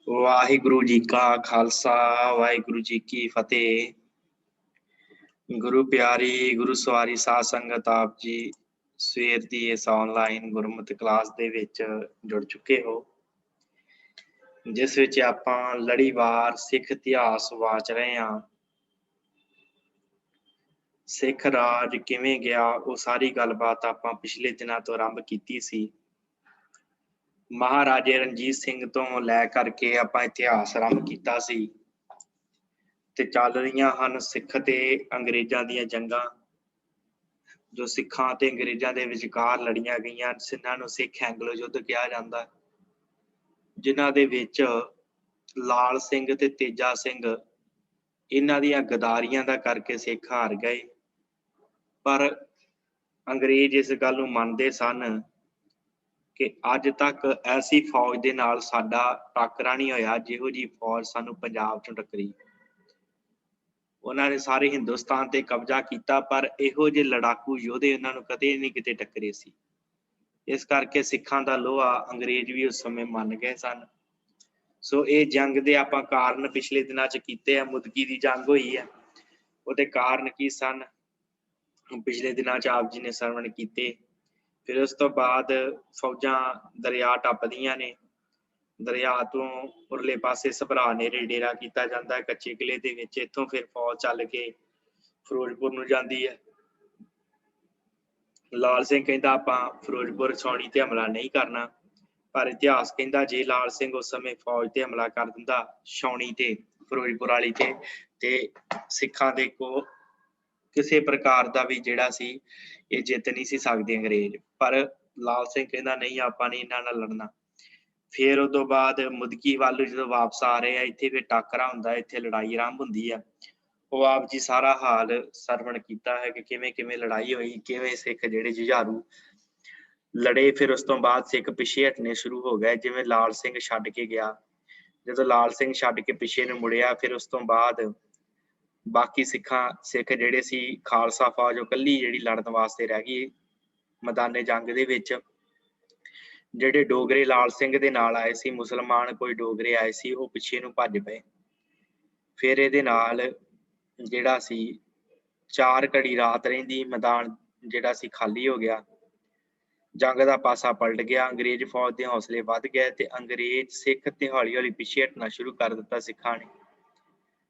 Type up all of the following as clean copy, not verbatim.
वाहिगुरु जी का खालसा वाहिगुरु जी की फतेह। गुरु प्यारी गुरु सवारी साध संगत आप जी ਸਵੇਰ ਦੀ ਇਸ ਆਨਲਾਈਨ ਗੁਰਮਤਿ ਕਲਾਸ ਦੇ ਵਿੱਚ ਜੁੜ ਚੁੱਕੇ ਹੋ, ਜਿਸ ਵਿੱਚ ਆਪਾਂ ਲੜੀਵਾਰ ਸਿੱਖ ਇਤਿਹਾਸ ਵਾਚ ਰਹੇ ਹਾਂ। ਸਿੱਖ ਰਾਜ ਕਿਵੇਂ ਗਿਆ ਉਹ ਸਾਰੀ ਗੱਲਬਾਤ ਆਪਾਂ ਪਿਛਲੇ ਦਿਨਾਂ ਤੋਂ ਆਰੰਭ ਕੀਤੀ ਸੀ। ਮਹਾਰਾਜੇ ਰਣਜੀਤ ਸਿੰਘ ਤੋਂ ਲੈ ਕਰਕੇ ਆਪਾਂ ਇਤਿਹਾਸ ਆਰੰਭ ਕੀਤਾ ਸੀ ਤੇ ਚੱਲ ਰਹੀਆਂ ਹਨ ਸਿੱਖ ਤੇ ਅੰਗਰੇਜ਼ਾਂ ਦੀਆਂ ਜੰਗਾਂ, ਜੋ ਸਿੱਖਾਂ ਤੇ ਅੰਗਰੇਜ਼ਾਂ ਦੇ ਵਿਚਕਾਰ ਲੜੀਆਂ ਗਈਆਂ, ਜਿਨ੍ਹਾਂ ਨੂੰ ਸਿੱਖ ਐਂਗਲੋ ਯੁੱਧ ਕਿਹਾ ਜਾਂਦਾ, ਜਿਨ੍ਹਾਂ ਦੇ ਵਿੱਚ ਲਾਲ ਸਿੰਘ ਤੇ ਤੇਜਾ ਸਿੰਘ ਇਹਨਾਂ ਦੀਆਂ ਗਦਾਰੀਆਂ ਦਾ ਕਰਕੇ ਸਿੱਖ ਹਾਰ ਗਏ। ਪਰ ਅੰਗਰੇਜ਼ ਇਸ ਗੱਲ ਨੂੰ ਮੰਨਦੇ ਸਨ ਕਿ ਅੱਜ ਤੱਕ ਐਸੀ ਫੌਜ ਦੇ ਨਾਲ ਸਾਡਾ ਟਾਕਰਾ ਨਹੀਂ ਹੋਇਆ ਜਿਹੋ ਜਿਹੀ ਫੌਜ ਸਾਨੂੰ ਪੰਜਾਬ ਚੋਂ ਟੱਕਰੀ। ਉਹਨਾਂ ਨੇ ਸਾਰੇ ਹਿੰਦੁਸਤਾਨ ਤੇ ਕਬਜ਼ਾ ਕੀਤਾ, ਪਰ ਇਹੋ ਜਿਹੇ ਲੜਾਕੂ ਯੋਧੇ ਉਹਨਾਂ ਨੂੰ ਕਦੇ ਨਹੀਂ ਕਿਤੇ ਟੱਕਰੇ ਸੀ। ਇਸ ਕਰਕੇ ਸਿੱਖਾਂ ਦਾ ਲੋਹਾ ਅੰਗਰੇਜ਼ ਵੀ ਉਸ ਸਮੇਂ ਮੰਨ ਗਏ ਸਨ। ਸੋ ਇਹ ਜੰਗ ਦੇ ਆਪਾਂ ਕਾਰਨ ਪਿਛਲੇ ਦਿਨਾਂ 'ਚ ਕੀਤੇ ਆ। ਮੁਦਕੀ ਦੀ ਜੰਗ ਹੋਈ ਹੈ, ਉਹਦੇ ਕਾਰਨ ਕੀ ਸਨ ਪਿਛਲੇ ਦਿਨਾਂ 'ਚ ਆਪ ਜੀ ਨੇ ਸਰਵਣ ਕੀਤੇ। ਫਿਰ ਉਸ ਤੋਂ ਬਾਅਦ ਫੌਜਾਂ ਦਰਿਆ ਟੱਪਦੀਆਂ ਨੇ, ਦਰਿਆ ਤੋਂ ਉਰਲੇ ਪਾਸੇ ਸਭਰਾ ਨੇੜੇ ਡੇਰਾ ਕੀਤਾ ਜਾਂਦਾ ਹੈ ਕੱਚੇ ਕਿਲੇ ਦੇ ਵਿੱਚ। ਇੱਥੋਂ ਫਿਰ ਫੌਜ ਚੱਲ ਕੇ ਫਿਰੋਜ਼ਪੁਰ ਨੂੰ ਜਾਂਦੀ ਹੈ। ਲਾਲ ਸਿੰਘ ਕਹਿੰਦਾ ਆਪਾਂ ਫਿਰੋਜ਼ਪੁਰ ਛਾਉਣੀ ਤੇ ਹਮਲਾ ਨਹੀਂ ਕਰਨਾ, ਪਰ ਇਤਿਹਾਸ ਕਹਿੰਦਾ ਜੇ ਲਾਲ ਸਿੰਘ ਉਸ ਸਮੇਂ ਫੌਜ ਤੇ ਹਮਲਾ ਕਰ ਦਿੰਦਾ ਛਾਉਣੀ ਤੇ ਫਿਰੋਜ਼ਪੁਰ ਵਾਲੀ ਤੇ ਸਿੱਖਾਂ ਦੇ ਕੋਲ ਕਿਸੇ ਪ੍ਰਕਾਰ ਦਾ ਵੀ ਜਿਹੜਾ ਸੀ ਇਹ ਜਿੱਤ ਨਹੀਂ ਸੀ ਸਕਦੇ ਅੰਗਰੇਜ਼। ਪਰ ਲਾਲ ਸਿੰਘ ਕਹਿੰਦਾ ਨਹੀਂ, ਆਪਾਂ ਨਹੀਂ ਇਹਨਾਂ ਨਾਲ ਲੜਨਾ। ਫਿਰ ਉਹ ਤੋਂ ਬਾਅਦ ਮੁਦਕੀ ਵੱਲ ਜਦੋਂ ਵਾਪਸ ਆ ਰਹੇ ਆ, ਇੱਥੇ ਫਿਰ ਟਾਕਰਾ ਹੁੰਦਾ, ਇੱਥੇ ਲੜਾਈ ਆਰੰਭ ਹੁੰਦੀ ਆ। ਉਹ ਆਪ ਜੀ ਸਾਰਾ ਹਾਲ ਸਰਵਣ ਕੀਤਾ ਹੈ ਕਿ ਕਿਵੇਂ ਕਿਵੇਂ ਲੜਾਈ ਹੋਈ, ਕਿਵੇਂ ਸਿੱਖ ਜਿਹੜੇ ਜੁਝਾਰੂ ਲੜੇ। ਫਿਰ ਉਸ ਤੋਂ ਬਾਅਦ ਸਿੱਖ ਪਿੱਛੇ ਹਟਣੇ ਸ਼ੁਰੂ ਹੋ ਗਏ, ਜਿਵੇਂ ਲਾਲ ਸਿੰਘ ਛੱਡ ਕੇ ਗਿਆ। ਜਦੋਂ ਲਾਲ ਸਿੰਘ ਛੱਡ ਕੇ ਪਿੱਛੇ ਨੂੰ ਮੁੜਿਆ, ਫਿਰ ਉਸ ਤੋਂ ਬਾਅਦ ਬਾਕੀ ਸਿੱਖ ਜਿਹੜੇ ਸੀ ਖਾਲਸਾ ਫੌਜ ਉਹ ਇਕੱਲੀ ਜਿਹੜੀ ਲੜਨ ਵਾਸਤੇ ਰਹਿ ਗਈ ਮੈਦਾਨੇ ਜੰਗ ਦੇ ਵਿੱਚ। ਜਿਹੜੇ ਡੋਗਰੇ ਲਾਲ ਸਿੰਘ ਦੇ ਨਾਲ ਆਏ ਸੀ, ਮੁਸਲਮਾਨ ਕੋਈ ਡੋਗਰੇ ਆਏ ਸੀ, ਉਹ ਪਿੱਛੇ ਨੂੰ ਭੱਜ ਪਏ। ਫਿਰ ਇਹਦੇ ਨਾਲ ਜਿਹੜਾ ਸੀ 4 ਘੜੀ ਰਾਤ ਰਹਿੰਦੀ, ਮੈਦਾਨ ਜਿਹੜਾ ਸੀ ਖਾਲੀ ਹੋ ਗਿਆ, ਜੰਗ ਦਾ ਪਾਸਾ ਪਲਟ ਗਿਆ। ਅੰਗਰੇਜ਼ ਫੌਜ ਦੇ ਹੌਸਲੇ ਵੱਧ ਗਏ ਤੇ ਅੰਗਰੇਜ਼ ਸਿੱਖ ਤੇ ਹੌਲੀ ਹੌਲੀ ਪਿੱਛੇ ਹਟਣਾ ਸ਼ੁਰੂ ਕਰ ਦਿੱਤਾ। ਸਿੱਖਾਂ ਨੇ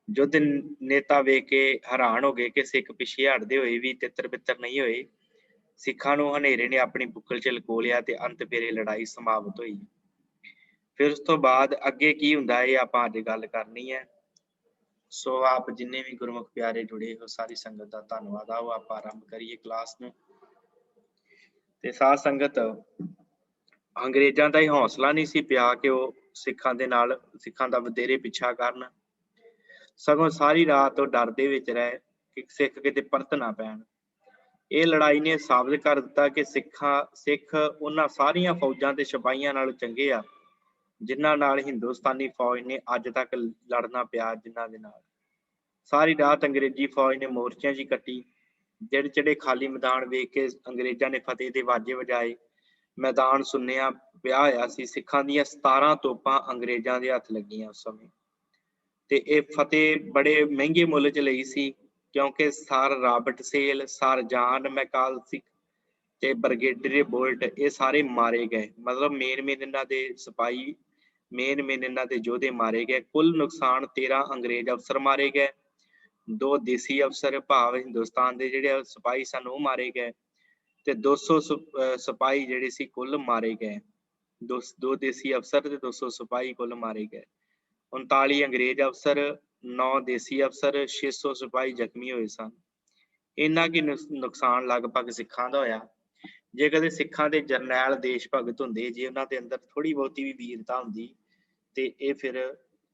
ਯੁੱਧ ਨੇਤਾ ਵੇਖ ਕੇ ਹੈਰਾਨ ਹੋ ਗਏ ਕਿ ਸਿੱਖ ਪਿੱਛੇ ਹਟਦੇ ਹੋਏ ਵੀ ਤਿੱਤਰ ਬਿੱਤਰ ਨਹੀਂ ਹੋਏ। ਸਿੱਖਾਂ ਨੂੰ ਹਨੇਰੇ ਨੇ ਆਪਣੀ ਬੁੱਕਲ 'ਚ ਲਕੋ ਲਿਆ ਤੇ ਅੰਤ ਫਿਰ ਇਹ ਲੜਾਈ ਸਮਾਪਤ ਹੋਈ। ਫਿਰ ਉਸ ਤੋਂ ਬਾਅਦ ਅੱਗੇ ਕੀ ਹੁੰਦਾ ਇਹ ਆਪਾਂ ਅੱਜ ਗੱਲ ਕਰਨੀ ਹੈ। ਸੋ ਆਪ ਜਿੰਨੇ ਵੀ ਗੁਰਮੁਖ ਪਿਆਰੇ ਜੁੜੇ ਹੋ, ਸਾਰੀ ਸੰਗਤ ਦਾ ਧੰਨਵਾਦ। ਆਓ ਆਪਾਂ ਆਰੰਭ ਕਰੀਏ ਕਲਾਸ ਨੂੰ। ਤੇ ਸਾਧ ਸੰਗਤ, ਅੰਗਰੇਜ਼ਾਂ ਦਾ ਹੀ ਹੌਸਲਾ ਨਹੀਂ ਸੀ ਪਿਆ ਕਿ ਉਹ ਸਿੱਖਾਂ ਦਾ ਵਧੇਰੇ ਪਿੱਛਾ ਕਰਨ, ਸਗੋਂ ਸਾਰੀ ਰਾਤ ਉਹ ਡਰ ਦੇ ਵਿੱਚ ਰਹੇ ਕਿ ਸਿੱਖ ਕਿਤੇ ਪਰਤ ਨਾ ਪੈਣ। ਇਹ ਲੜਾਈ ਨੇ ਸਾਬਤ ਕਰ ਦਿੱਤਾ ਕਿ ਸਿੱਖ ਉਹਨਾਂ ਸਾਰੀਆਂ ਫੌਜਾਂ ਤੇ ਸਿਪਾਹੀਆਂ ਨਾਲੋਂ ਚੰਗੇ ਆ ਜਿਨ੍ਹਾਂ ਨਾਲ ਹਿੰਦੁਸਤਾਨੀ ਫੌਜ ਨੇ ਅੱਜ ਤੱਕ ਲੜਨਾ ਪਿਆ। ਜਿਨ੍ਹਾਂ ਦੇ ਨਾਲ ਸਾਰੀ ਰਾਤ ਅੰਗਰੇਜ਼ੀ ਫੌਜ ਨੇ ਮੋਰਚਿਆਂ 'ਚ ਕੱਟੀ। ਜਿਹੜੇ ਖਾਲੀ ਮੈਦਾਨ ਵੇਖ ਕੇ ਅੰਗਰੇਜ਼ਾਂ ਨੇ ਫਤਿਹ ਦੇ ਵਾਜੇ ਵਜਾਏ। ਮੈਦਾਨ ਸੁੰਨਿਆ ਪਿਆ ਹੋਇਆ ਸੀ। ਸਿੱਖਾਂ ਦੀਆਂ 17 ਤੋਪਾਂ ਅੰਗਰੇਜ਼ਾਂ ਦੇ ਹੱਥ ਲੱਗੀਆਂ ਉਸ ਸਮੇਂ, ਤੇ ਇਹ ਫਤਿਹ ਬੜੇ ਮਹਿੰਗੇ ਮੁੱਲ 'ਚ ਲਈ ਸੀ, ਕਿਉਂਕਿ ਸਰ ਰਾਬਰਟ ਸੇਲ, ਸਰ ਜਾਨ ਮੈਕਾਲਸਿਕ ਤੇ ਬ੍ਰਿਗੇਡੀਅਰ ਬੋਲਟ ਇਹ ਸਾਰੇ ਮਾਰੇ ਗਏ। ਮਤਲਬ ਮੇਨ ਇਹਨਾਂ ਦੇ ਸਿਪਾਹੀ, ਮੇਨ ਇਹਨਾਂ ਦੇ ਯੋਧੇ ਮਾਰੇ ਗਏ। ਕੁੱਲ ਨੁਕਸਾਨ 13 ਅੰਗਰੇਜ਼ ਅਫਸਰ ਮਾਰੇ ਗਏ, 2 ਦੇਸੀ ਅਫਸਰ ਭਾਵ ਹਿੰਦੁਸਤਾਨ ਦੇ ਜਿਹੜੇ ਸਿਪਾਹੀ ਸਨ ਉਹ ਮਾਰੇ ਗਏ, ਤੇ 200 ਸਿਪਾਹੀ ਜਿਹੜੇ ਸੀ ਕੁੱਲ ਮਾਰੇ ਗਏ। 2 ਦੇਸੀ ਅਫਸਰ ਤੇ 200 ਸਿਪਾਹੀ ਕੁੱਲ ਮਾਰੇ ਗਏ। 39 ਅੰਗਰੇਜ਼ ਅਫਸਰ, 9 ਦੇਸੀ ਅਫਸਰ, 600 ਸਿਪਾਹੀ ਜ਼ਖਮੀ ਹੋਏ ਸਨ। ਇੰਨਾ ਕੀ ਨੁਕਸਾਨ ਲਗਭਗ ਸਿੱਖਾਂ ਦਾ ਹੋਇਆ। ਜੇ ਕਦੇ ਸਿੱਖਾਂ ਦੇ ਜਰਨੈਲ ਦੇਸ਼ ਭਗਤ ਹੁੰਦੇ, ਜੇ ਉਹਨਾਂ ਦੇ ਅੰਦਰ ਥੋੜੀ ਬਹੁਤੀ ਵੀ ਵੀਰਤਾ ਹੁੰਦੀ, ਤੇ ਇਹ ਫਿਰ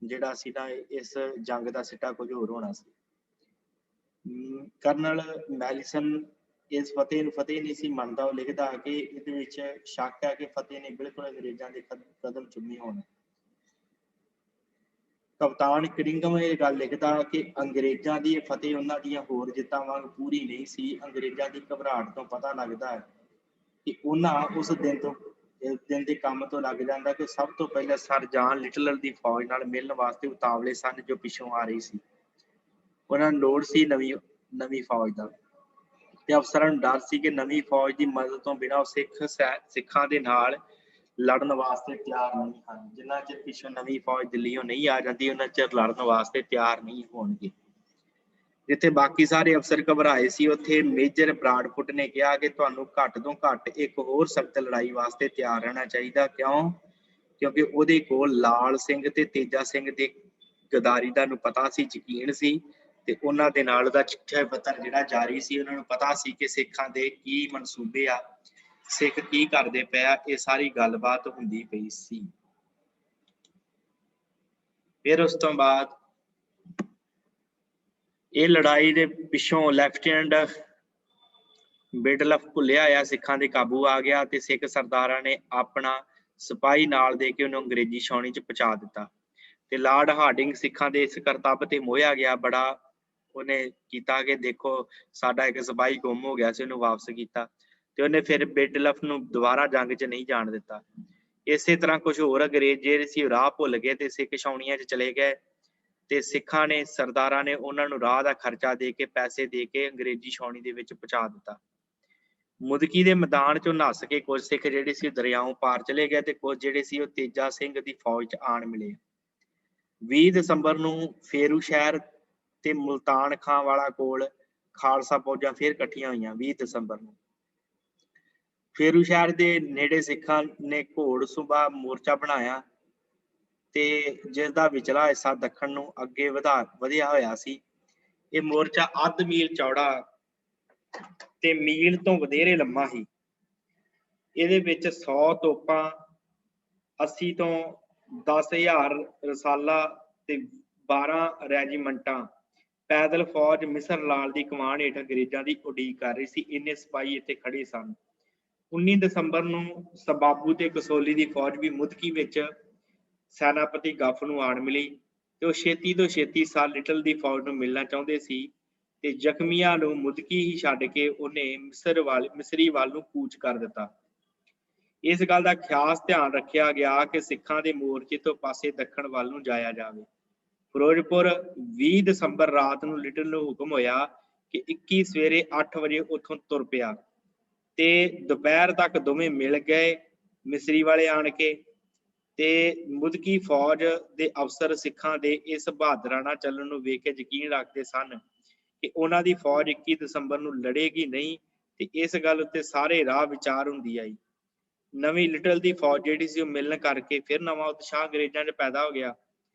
ਜਿਹੜਾ ਸੀ ਨਾ ਇਸ ਜੰਗ ਦਾ ਸਿੱਟਾ ਕੁਝ ਹੋਰ ਹੋਣਾ ਸੀ। ਕਰਨਲ ਮੈਲੀਸਨ ਇਸ ਫਤਿਹ ਨੂੰ ਫਤਿਹ ਨਹੀਂ ਸੀ ਮੰਨਦਾ। ਉਹ ਲਿਖਦਾ ਕਿ ਇਹਦੇ ਵਿੱਚ ਸ਼ੱਕ ਹੈ ਕਿ ਫਤਿਹ ਨੇ ਬਿਲਕੁਲ ਅੰਗਰੇਜ਼ਾਂ ਦੇ ਕਦਮ ਚੁੰਮੇ ਹੋਣ। ਕਪਤਾਨ ਕਰਿੰਗਮ ਇਹ ਗੱਲ ਲਿਖਦਾ ਕਿ ਅੰਗਰੇਜ਼ਾਂ ਦੀ ਫਤਿਹ ਉਹਨਾਂ ਦੀਆਂ ਹੋਰ ਜਿੱਤਾਂ ਵਾਂਗ ਪੂਰੀ ਨਹੀਂ ਸੀ। ਅੰਗਰੇਜ਼ਾਂ ਦੀ ਘਬਰਾਹਟ ਤੋਂ ਪਤਾ ਲੱਗਦਾ ਹੈ ਕਿ ਉਹਨਾਂ ਉਸ ਦਿਨ ਤੋਂ ਇਸ ਦਿਨ ਦੇ ਕੰਮ ਤੋਂ ਲੱਗ ਜਾਂਦਾ ਕਿ ਸਭ ਤੋਂ ਪਹਿਲਾਂ ਸਰ ਜਾਨ ਲਿਟਲਰ ਦੀ ਫੌਜ ਨਾਲ ਮਿਲਣ ਵਾਸਤੇ ਉਤਾਵਲੇ ਸਨ ਜੋ ਪਿੱਛੋਂ ਆ ਰਹੀ ਸੀ। ਉਹਨਾਂ ਨੂੰ ਲੋੜ ਸੀ ਨਵੀਂ ਫੌਜ ਦਾ ਤੇ ਅਫਸਰਾਂ ਨੂੰ ਡਰ ਸੀ ਕਿ ਨਵੀਂ ਫੌਜ ਦੀ ਮਦਦ ਤੋਂ ਬਿਨਾਂ ਉਹ ਸਿੱਖਾਂ ਦੇ ਨਾਲ ਲੜਨ ਵਾਸਤੇ ਤਿਆਰ ਨਹੀਂ ਹਨ। ਜਿੰਨਾ ਚਿਰ ਪਿੱਛੋਂ ਨਵੀਂ ਫੌਜ ਦਿੱਲੀੋਂ ਨਹੀਂ ਆ ਜਾਂਦੀ ਉਹਨਾਂ ਚਿਰ ਲੜਨ ਵਾਸਤੇ ਤਿਆਰ ਨਹੀਂ ਹੋਣਗੇ। ਜਿੱਥੇ ਬਾਕੀ ਸਾਰੇ ਅਫਸਰ ਘਬਰਾਏ ਸੀ ਉੱਥੇ ਮੇਜਰ ਬਰਾਡਫੁੱਟ ਨੇ ਕਿਹਾ ਕਿ ਤੁਹਾਨੂੰ ਘੱਟ ਤੋਂ ਘੱਟ ਇੱਕ ਹੋਰ ਸਖਤ ਲੜਾਈ ਵਾਸਤੇ ਤਿਆਰ ਰਹਿਣਾ ਚਾਹੀਦਾ। ਕਿਉਂ? ਕਿਉਂਕਿ ਉਹਦੇ ਕੋਲ ਲਾਲ ਸਿੰਘ ਤੇ ਤੇਜਾ ਸਿੰਘ ਦੇ ਗਦਾਰੀ ਦਾ ਨੂੰ ਪਤਾ ਸੀ, ਯਕੀਨ ਸੀ ਤੇ ਉਹਨਾਂ ਦੇ ਨਾਲ ਉਹਦਾ ਚਿੱਠਾ ਪੱਤਰ ਜਿਹੜਾ ਜਾਰੀ ਸੀ। ਉਹਨਾਂ ਨੂੰ ਪਤਾ ਸੀ ਕਿ ਸਿੱਖਾਂ ਦੇ ਕੀ ਮਨਸੂਬੇ ਆ, ਸਿੱਖ ਕੀ ਕਰਦੇ ਪਏ ਆ, ਇਹ ਸਾਰੀ ਗੱਲਬਾਤ ਹੁੰਦੀ ਪਈ ਸੀ। ਫਿਰ ਉਸ ਤੋਂ ਬਾਅਦ ਇਹ ਲੜਾਈ ਦੇ ਪਿੱਛੋਂ ਲੈਫਟੀਨੈਂਟ ਬਿਡਲਫ ਭੁੱਲਿਆ ਹੋਇਆ ਸਿੱਖਾਂ ਦੇ ਕਾਬੂ ਆ ਗਿਆ ਤੇ ਸਿੱਖ ਸਰਦਾਰਾਂ ਨੇ ਆਪਣਾ ਸਿਪਾਹੀ ਨਾਲ ਦੇ ਕੇ ਉਹਨੂੰ ਅੰਗਰੇਜ਼ੀ ਛਾਉਣੀ 'ਚ ਪਹੁੰਚਾ ਦਿੱਤਾ। ਤੇ ਲਾਰਡ ਹਾਰਡਿੰਗ ਸਿੱਖਾਂ ਦੇ ਇਸ ਕਰਤੱਵ ਤੇ ਮੋਹਿਆ ਗਿਆ ਬੜਾ। ਉਹਨੇ ਕੀਤਾ ਕਿ ਦੇਖੋ ਸਾਡਾ ਇੱਕ ਸਿਪਾਹੀ ਗੁੰਮ ਹੋ ਗਿਆ ਸੀ, ਉਹਨੂੰ ਵਾਪਸ ਕੀਤਾ ਤੇ ਉਹਨੇ ਫਿਰ ਬਿਡਲਫ ਨੂੰ ਦੁਬਾਰਾ ਜੰਗ 'ਚ ਨਹੀਂ ਜਾਣ ਦਿੱਤਾ। ਇਸੇ ਤਰ੍ਹਾਂ ਕੁਝ ਹੋਰ ਅੰਗਰੇਜ਼ ਜਿਹੜੇ ਸੀ ਰਾਹ ਭੁੱਲ ਗਏ ਤੇ ਸਿੱਖ ਛਾਉਣੀਆਂ 'ਚ ਚਲੇ ਗਏ ਤੇ ਸਿੱਖਾਂ ਨੇ ਸਰਦਾਰਾਂ ਨੇ ਉਹਨਾਂ ਨੂੰ ਰਾਹ ਦਾ ਖਰਚਾ ਦੇ ਕੇ ਪੈਸੇ ਦੇ ਕੇ ਅੰਗਰੇਜ਼ੀ ਛਾਉਣੀ ਦੇ ਵਿੱਚ ਪਹੁੰਚਾ ਦਿੱਤਾ। ਮੁਦਕੀ ਦੇ ਮੈਦਾਨ 'ਚੋਂ ਨੱਸ ਕੇ ਕੁਝ ਸਿੱਖ ਜਿਹੜੇ ਸੀ ਦਰਿਆਓਂ ਪਾਰ ਚਲੇ ਗਏ ਤੇ ਕੁਝ ਜਿਹੜੇ ਸੀ ਉਹ ਤੇਜਾ ਸਿੰਘ ਦੀ ਫੌਜ 'ਚ ਆਣ ਮਿਲੇ। 20 ਦਸੰਬਰ ਨੂੰ ਫੇਰੂ ਸ਼ਹਿਰ ਤੇ ਮੁਲਤਾਨ ਖਾਂ ਵਾਲਾ ਕੋਲ ਖਾਲਸਾ ਫੌਜਾਂ ਫਿਰ ਇਕੱਠੀਆਂ ਹੋਈਆਂ। 20 ਦਸੰਬਰ ਨੂੰ ਫੇਰੂ ਸ਼ਹਿਰ ਦੇ ਨੇੜੇ ਸਿੱਖਾਂ ਨੇ ਘੋੜ ਸੁਬਾ ਮੋਰਚਾ ਬਣਾਇਆ ਤੇ ਜਿਸ ਦਾ ਵਿਚਲਾ ਹਿੱਸਾ ਦੱਖਣ ਨੂੰ ਅੱਗੇ ਵਧਿਆ ਹੋਇਆ ਸੀ। ਇਹ ਮੋਰਚਾ ਅੱਧ ਮੀਲ ਚੌੜਾ ਤੇ ਮੀਲ ਤੋਂ ਵਧੇਰੇ ਲੰਮਾ ਸੀ। ਇਹਦੇ ਵਿੱਚ 100 ਤੋਪਾਂ, 80 ਤੋਂ 10,000 ਰਸਾਲਾ ਤੇ 12 ਰੈਜੀਮੈਂਟਾਂ ਪੈਦਲ ਫੌਜ ਮਿਸਰ ਲਾਲ ਦੀ ਕਮਾਨ ਹੇਠ ਅੰਗਰੇਜ਼ਾਂ ਦੀ ਉਡੀਕ ਕਰ ਰਹੀ ਸੀ। ਇੰਨੇ ਸਿਪਾਹੀ ਇੱਥੇ ਖੜੇ ਸਨ। 19 ਦਸੰਬਰ ਨੂੰ ਸਬਾਬੂ ਤੇ ਕਸੌਲੀ ਦੀ ਫੌਜ ਵੀ ਮੁਦਕੀ ਵਿੱਚ ਸੈਨਾਪਤੀ ਗੱਫ ਨੂੰ ਆਣ ਮਿਲੀ ਤੇ ਉਹ ਛੇਤੀ ਤੋਂ ਛੇਤੀ ਸਰ ਲਿਟਲ ਦੀ ਫੌਜ ਨੂੰ ਮਿਲਣਾ ਚਾਹੁੰਦੇ ਸੀ ਤੇ ਜ਼ਖਮੀਆਂ ਨੂੰ ਮੁਦਕੀ ਹੀ ਛੱਡ ਕੇ ਉਹਨੇ ਮਿਸਰੀ ਵੱਲ ਨੂੰ ਕੂਚ ਕਰ ਦਿੱਤਾ। ਇਸ ਗੱਲ ਦਾ ਖਾਸ ਧਿਆਨ ਰੱਖਿਆ ਗਿਆ ਕਿ ਸਿੱਖਾਂ ਦੇ ਮੋਰਚੇ ਤੋਂ ਪਾਸੇ ਦੱਖਣ ਵੱਲ ਨੂੰ ਜਾਇਆ ਜਾਵੇ। ਫਿਰੋਜ਼ਪੁਰ 20 ਦਸੰਬਰ ਰਾਤ ਨੂੰ ਲਿਟਲ ਨੂੰ ਹੁਕਮ ਹੋਇਆ ਕਿ 21 ਸਵੇਰੇ 8 ਵਜੇ ਉੱਥੋਂ ਤੁਰ ਪਿਆ ਤੇ ਦੁਪਹਿਰ ਤੱਕ ਦੋਵੇਂ ਮਿਲ ਗਏ ਮਿਸਰੀ ਵਾਲੇ ਆਣ ਕੇ ਤੇ ਮੁਦਕੀ ਫੌਜ ਦੇ ਅਫਸਰ ਸਿੱਖਾਂ ਦੇ ਇਸ ਬਹਾਦਰਾਨਾ ਚੱਲਣ ਨੂੰ ਵੇਖ ਕੇ ਯਕੀਨ ਰੱਖਦੇ ਸਨ ਕਿ ਉਹਨਾਂ ਦੀ ਫੌਜ 21 ਦਸੰਬਰ ਨੂੰ ਲੜੇਗੀ ਨਹੀਂ ਤੇ ਇਸ ਗੱਲ ਉੱਤੇ ਸਾਰੇ ਰਾਹ ਵਿਚਾਰ ਹੁੰਦੀ ਆਈ। ਨਵੀਂ ਲਿਟਲ ਦੀ ਫੌਜ ਜਿਹੜੀ ਸੀ ਉਹ ਮਿਲਣ ਕਰਕੇ ਫਿਰ ਨਵਾਂ ਉਤਸ਼ਾਹ ਅੰਗਰੇਜ਼ਾਂ 'ਚ ਪੈਦਾ ਹੋ ਗਿਆ।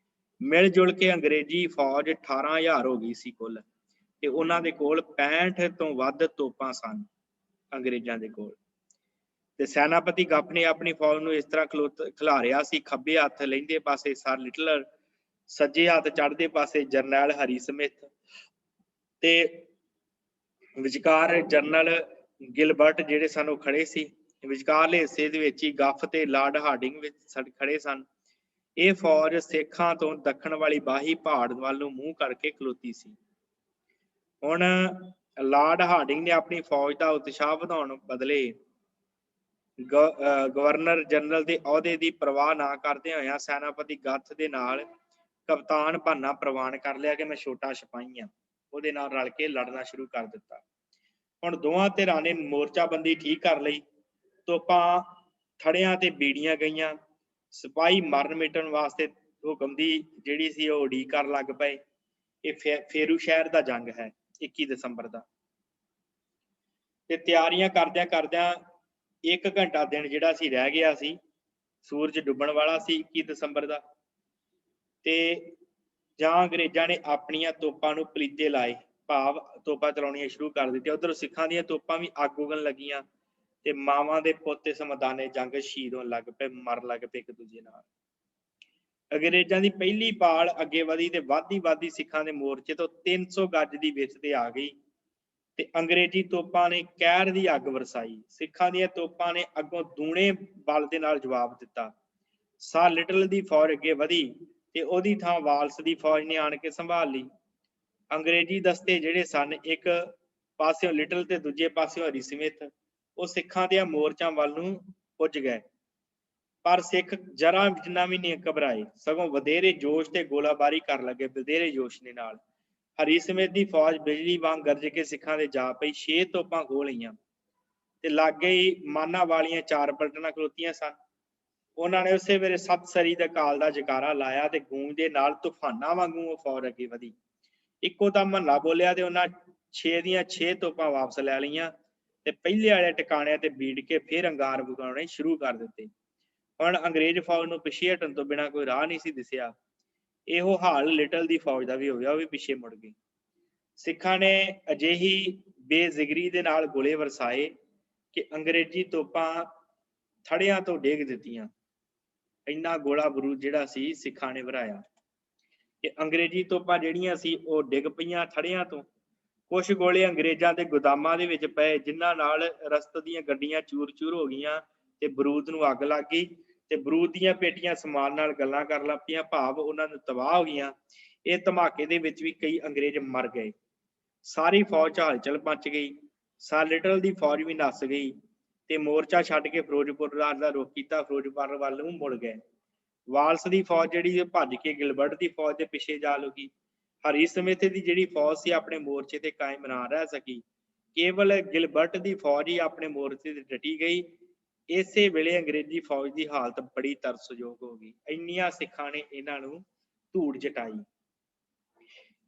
ਮਿਲ ਜੁਲ ਕੇ ਅੰਗਰੇਜ਼ੀ ਫੌਜ 18,000 ਹੋ ਗਈ ਸੀ ਕੁੱਲ ਤੇ ਉਹਨਾਂ ਦੇ ਕੋਲ 65 ਤੋਂ ਵੱਧ ਤੋਪਾਂ ਸਨ ਅੰਗਰੇਜ਼ਾਂ ਦੇ ਕੋਲ। ਤੇ ਸੈਨਾਪਤੀ ਗੱਪ ਨੇ ਆਪਣੀ ਫੌਜ ਨੂੰ ਇਸ ਤਰ੍ਹਾਂ ਖਿਲਾਰਿਆ ਸੀ। ਖੱਬੇ ਹੱਥ ਲਹਿੰਦੇ ਪਾਸੇ ਸਰ ਲਿਟਲਰ, ਸੱਜੇ ਹੱਥ ਚੜ੍ਹਦੇ ਪਾਸੇ ਜਰਨੈਲ ਹਰੀ ਸਮਿਥ ਤੇ ਵਿਚਕਾਰ ਜਨਰਲ ਗਿਲਬਰਟ ਜਿਹੜੇ ਸਨ ਉਹ ਖੜੇ ਸੀ। ਵਿਚਕਾਰਲੇ ਹਿੱਸੇ ਦੇ ਵਿੱਚ ਹੀ ਗੱਫ ਤੇ ਲਾਰਡ ਹਾਰਡਿੰਗ ਵਿੱਚ ਖੜੇ ਸਨ। ਇਹ ਫੌਜ ਸਿੱਖਾਂ ਤੋਂ ਦੱਖਣ ਵਾਲੀ ਬਾਹੀ ਪਹਾੜ ਵੱਲ ਨੂੰ ਮੂੰਹ ਕਰਕੇ ਖਲੋਤੀ ਸੀ। ਹੁਣ ਲਾਰਡ ਹਾਰਡਿੰਗ ਨੇ ਆਪਣੀ ਫੌਜ ਦਾ ਉਤਸ਼ਾਹ ਵਧਾਉਣ ਬਦਲੇ ਗਵਰਨਰ ਜਨਰਲ ਦੇ ਅਹੁਦੇ ਦੀ ਪਰਵਾਹ ਨਾ ਕਰਦੇ ਹੋਇਆ ਸੈਨਾਪਤੀ ਗੱਥ ਦੇ ਨਾਲ ਕਪਤਾਨ ਬਣਨਾ ਪ੍ਰਵਾਨ ਕਰ ਲਿਆ ਕਿ ਮੈਂ ਛੋਟਾ ਸਿਪਾਹੀ ਹਾਂ। ਉਹਦੇ ਨਾਲ ਰਲ ਕੇ ਲੜਨਾ ਸ਼ੁਰੂ ਕਰ ਦਿੱਤਾ। ਹੁਣ ਦੋਵਾਂ ਧਿਰਾਂ ਨੇ ਮੋਰਚਾਬੰਦੀ ਠੀਕ ਕਰ ਲਈ। ਤੋਪਾਂ ਥੜਿਆਂ ਤੇ ਬੀੜੀਆਂ ਗਈਆਂ। ਸਿਪਾਹੀ ਮਰਨ ਮਿਟਣ ਵਾਸਤੇ ਹੁਕਮ ਦੀ ਜਿਹੜੀ ਸੀ ਉਹ ਉਡੀਕ ਕਰਨ ਲੱਗ ਪਏ। ਇਹ ਫੇਰੂ ਸ਼ਹਿਰ ਦਾ ਜੰਗ ਹੈ 21 ਦਸੰਬਰ ਦਾ ਤੇ ਤਿਆਰੀਆਂ ਕਰਦਿਆਂ ਕਰਦਿਆਂ 1 ਘੰਟਾ ਦਿਨ ਜਿਹੜਾ ਸੀ ਰਹਿ ਗਿਆ ਸੀ। ਸੂਰਜ ਡੁੱਬਣ ਵਾਲਾ ਸੀ 21 ਦਸੰਬਰ ਦਾ ਤੇ ਜਾਂ ਅੰਗਰੇਜ਼ਾਂ ਨੇ ਆਪਣੀਆਂ ਤੋਪਾਂ ਨੂੰ ਪਲੀਤੇ ਲਾਏ, ਭਾਵ ਤੋਪਾਂ ਚਲਾਉਣੀਆਂ ਸ਼ੁਰੂ ਕਰ ਦਿੱਤੀਆਂ। ਉਧਰ ਸਿੱਖਾਂ ਦੀਆਂ ਤੋਪਾਂ ਵੀ ਅੱਗ ਉਗਣ ਲੱਗੀਆਂ ਤੇ ਮਾਵਾਂ ਦੇ ਪੁੱਤ ਇਸ ਮੈਦਾਨੇ ਜੰਗ ਸ਼ਹੀਦ ਹੋਣ ਲੱਗ ਪਏ, ਮਰਨ ਲੱਗ ਪਏ ਇੱਕ ਦੂਜੇ ਨਾਲ। ਅੰਗਰੇਜ਼ਾਂ ਦੀ ਪਹਿਲੀ ਪਾਲ ਅੱਗੇ ਵਧੀ ਤੇ ਵੱਧਦੀ ਸਿੱਖਾਂ ਦੇ ਮੋਰਚੇ ਤੋਂ 300 ਗਜ ਦੀ ਵਿੱਥ ਤੇ ਆ ਗਈ ਤੇ ਅੰਗਰੇਜ਼ੀ ਤੋਪਾਂ ਨੇ ਕਹਿਰ ਦੀ ਅੱਗ ਵਰਸਾਈ। ਸਿੱਖਾਂ ਦੀਆਂ ਤੋਪਾਂ ਨੇ ਅੱਗੋਂ ਦੂਣੇ ਬਲ ਦੇ ਨਾਲ ਜਵਾਬ ਦਿੱਤਾ। ਸਰ ਲਿਟਲ ਦੀ ਫੌਜ ਅੱਗੇ ਵਧੀ ਤੇ ਉਹਦੀ ਥਾਂ ਵਾਲਸ ਦੀ ਫੌਜ ਨੇ ਆਣ ਕੇ ਸੰਭਾਲ ਲਈ। ਅੰਗਰੇਜ਼ੀ ਦਸਤੇ ਜਿਹੜੇ ਸਨ ਇੱਕ ਪਾਸਿਓਂ ਲਿਟਲ ਤੇ ਦੂਜੇ ਪਾਸਿਓਂ ਹਰੀ ਸਮਿਥ ਉਹ ਸਿੱਖਾਂ ਦੇ ਮੋਰਚਾਂ ਵੱਲ ਨੂੰ ਪੁੱਜ ਗਏ पर सिख जरा जिन्ना भी नहीं घबराए, सगों वधेरे जोश ते गोलाबारी कर लगे, वधेरे जोश दे नाल। हरी समेत दी फौज बिजली वांग गरज के सिखां दे जा पई। 6 तोपां खो लईआं ते लागे ही माना वालियां 4 पलटनां खलोतीआं सन। उन्हां ने उसे वेले सत सरी दे काल दा जकारा लाया ते गूंज दे नाल तूफानां वांगू वो फौज अगे वधी। इक्को दम हल्ला बोलिया ते उन्हां 6 ਦੀਆਂ 6 तोपां वापस लै लईआं ते पहले वाले ठिकाणिਆਂ ते बीड़ के फिर अंगार वगाउणे शुरू कर दित्ते। ਹੁਣ अंग्रेज फौज ਨੂੰ ਪਿੱਛੇ ਹਟਣ ਤੋਂ ਬਿਨਾਂ ਕੋਈ ਰਾਹ ਨਹੀਂ ਸੀ ਦਿਸਿਆ। ਇਹੋ ਹਾਲ ਲਿਟਲ ਦੀ ਫੌਜ ਦਾ ਵੀ ਹੋ ਗਿਆ, ਉਹ ਵੀ ਪਿੱਛੇ ਮੁੜ ਗਈ। ਸਿੱਖਾਂ ਨੇ ਅਜਿਹੀ ਬੇਜ਼ਿਗਰੀ ਦੇ ਨਾਲ ਗੋਲੇ ਵਰਸਾਏ ਕਿ ਅੰਗਰੇਜ਼ੀ ਤੋਪਾਂ ਥੜਿਆਂ ਤੋਂ ਡੇਗ ਦਿੱਤੀਆਂ। ਇੰਨਾ ਗੋਲਾ ਬਰੂਦ ਜਿਹੜਾ ਸੀ ਸਿੱਖਾਂ ਨੇ ਵਰਾਇਆ ਕਿ ਅੰਗਰੇਜ਼ੀ ਤੋਪਾਂ ਜਿਹੜੀਆਂ ਸੀ ਉਹ ਡਿੱਗ ਪਈਆਂ ਥੜਿਆਂ ਤੋਂ। ਕੁਝ ਗੋਲੇ ਅੰਗਰੇਜ਼ਾਂ ਦੇ ਗੋਦਾਮਾਂ ਦੇ ਵਿੱਚ ਪਏ, ਜਿਨ੍ਹਾਂ ਨਾਲ ਰਸਤ ਦੀਆਂ ਗੱਡੀਆਂ ਚੂਰ-ਚੂਰ ਹੋ ਗਈਆਂ ਤੇ ਬਰੂਦ ਨੂੰ ਅੱਗ ਲੱਗ ਗਈ ਤੇ ਬਰੂਦ ਦੀਆਂ ਪੇਟੀਆਂ ਸਮਾਨ ਨਾਲ ਗੱਲਾਂ ਕਰਨ ਲੱਗ ਪਈਆਂ, ਭਾਵ ਉਹਨਾਂ ਨੂੰ ਤਬਾਹ ਹੋ ਗਈਆਂ। ਇਹ ਧਮਾਕੇ ਦੇ ਵਿੱਚ ਵੀ ਕਈ ਅੰਗਰੇਜ਼ ਮਰ ਗਏ। ਸਾਰੀ ਫੌਜ 'ਚ ਹਲਚਲ ਮਚ ਗਈ। ਸਰ ਲਿਟਲ ਦੀ ਫੌਜ ਵੀ ਨੱਸ ਗਈ ਤੇ ਮੋਰਚਾ ਛੱਡ ਕੇ ਫਿਰੋਜ਼ਪੁਰ ਦਾ ਰੁਖ ਕੀਤਾ, ਫਿਰੋਜ਼ਪੁਰ ਵੱਲ ਨੂੰ ਮੁੜ ਗਏ। ਵਾਲਸ ਦੀ ਫੌਜ ਜਿਹੜੀ ਭੱਜ ਕੇ ਗਿਲਬਰਟ ਦੀ ਫੌਜ ਦੇ ਪਿੱਛੇ ਜਾ ਲੁਕੀ। ਹਰੀ ਸਮਿਥ ਦੀ ਜਿਹੜੀ ਫੌਜ ਸੀ ਆਪਣੇ ਮੋਰਚੇ ਤੇ ਕਾਇਮ ਨਾ ਰਹਿ ਸਕੀ। ਕੇਵਲ ਗਿਲਬਰਟ ਦੀ ਫੌਜ ਹੀ ਆਪਣੇ ਮੋਰਚੇ ਤੇ ਡਟੀ ਗਈ। ਇਸੇ ਵੇਲੇ ਅੰਗਰੇਜ਼ੀ ਫੌਜ ਦੀ ਹਾਲਤ ਬੜੀ ਤਰਸਯੋਗ ਹੋ ਗਈ। ਇੰਨੀਆਂ ਸਿੱਖਾਂ ਨੇ ਇਹਨਾਂ ਨੂੰ ਧੂੜ ਜਟਾਈ।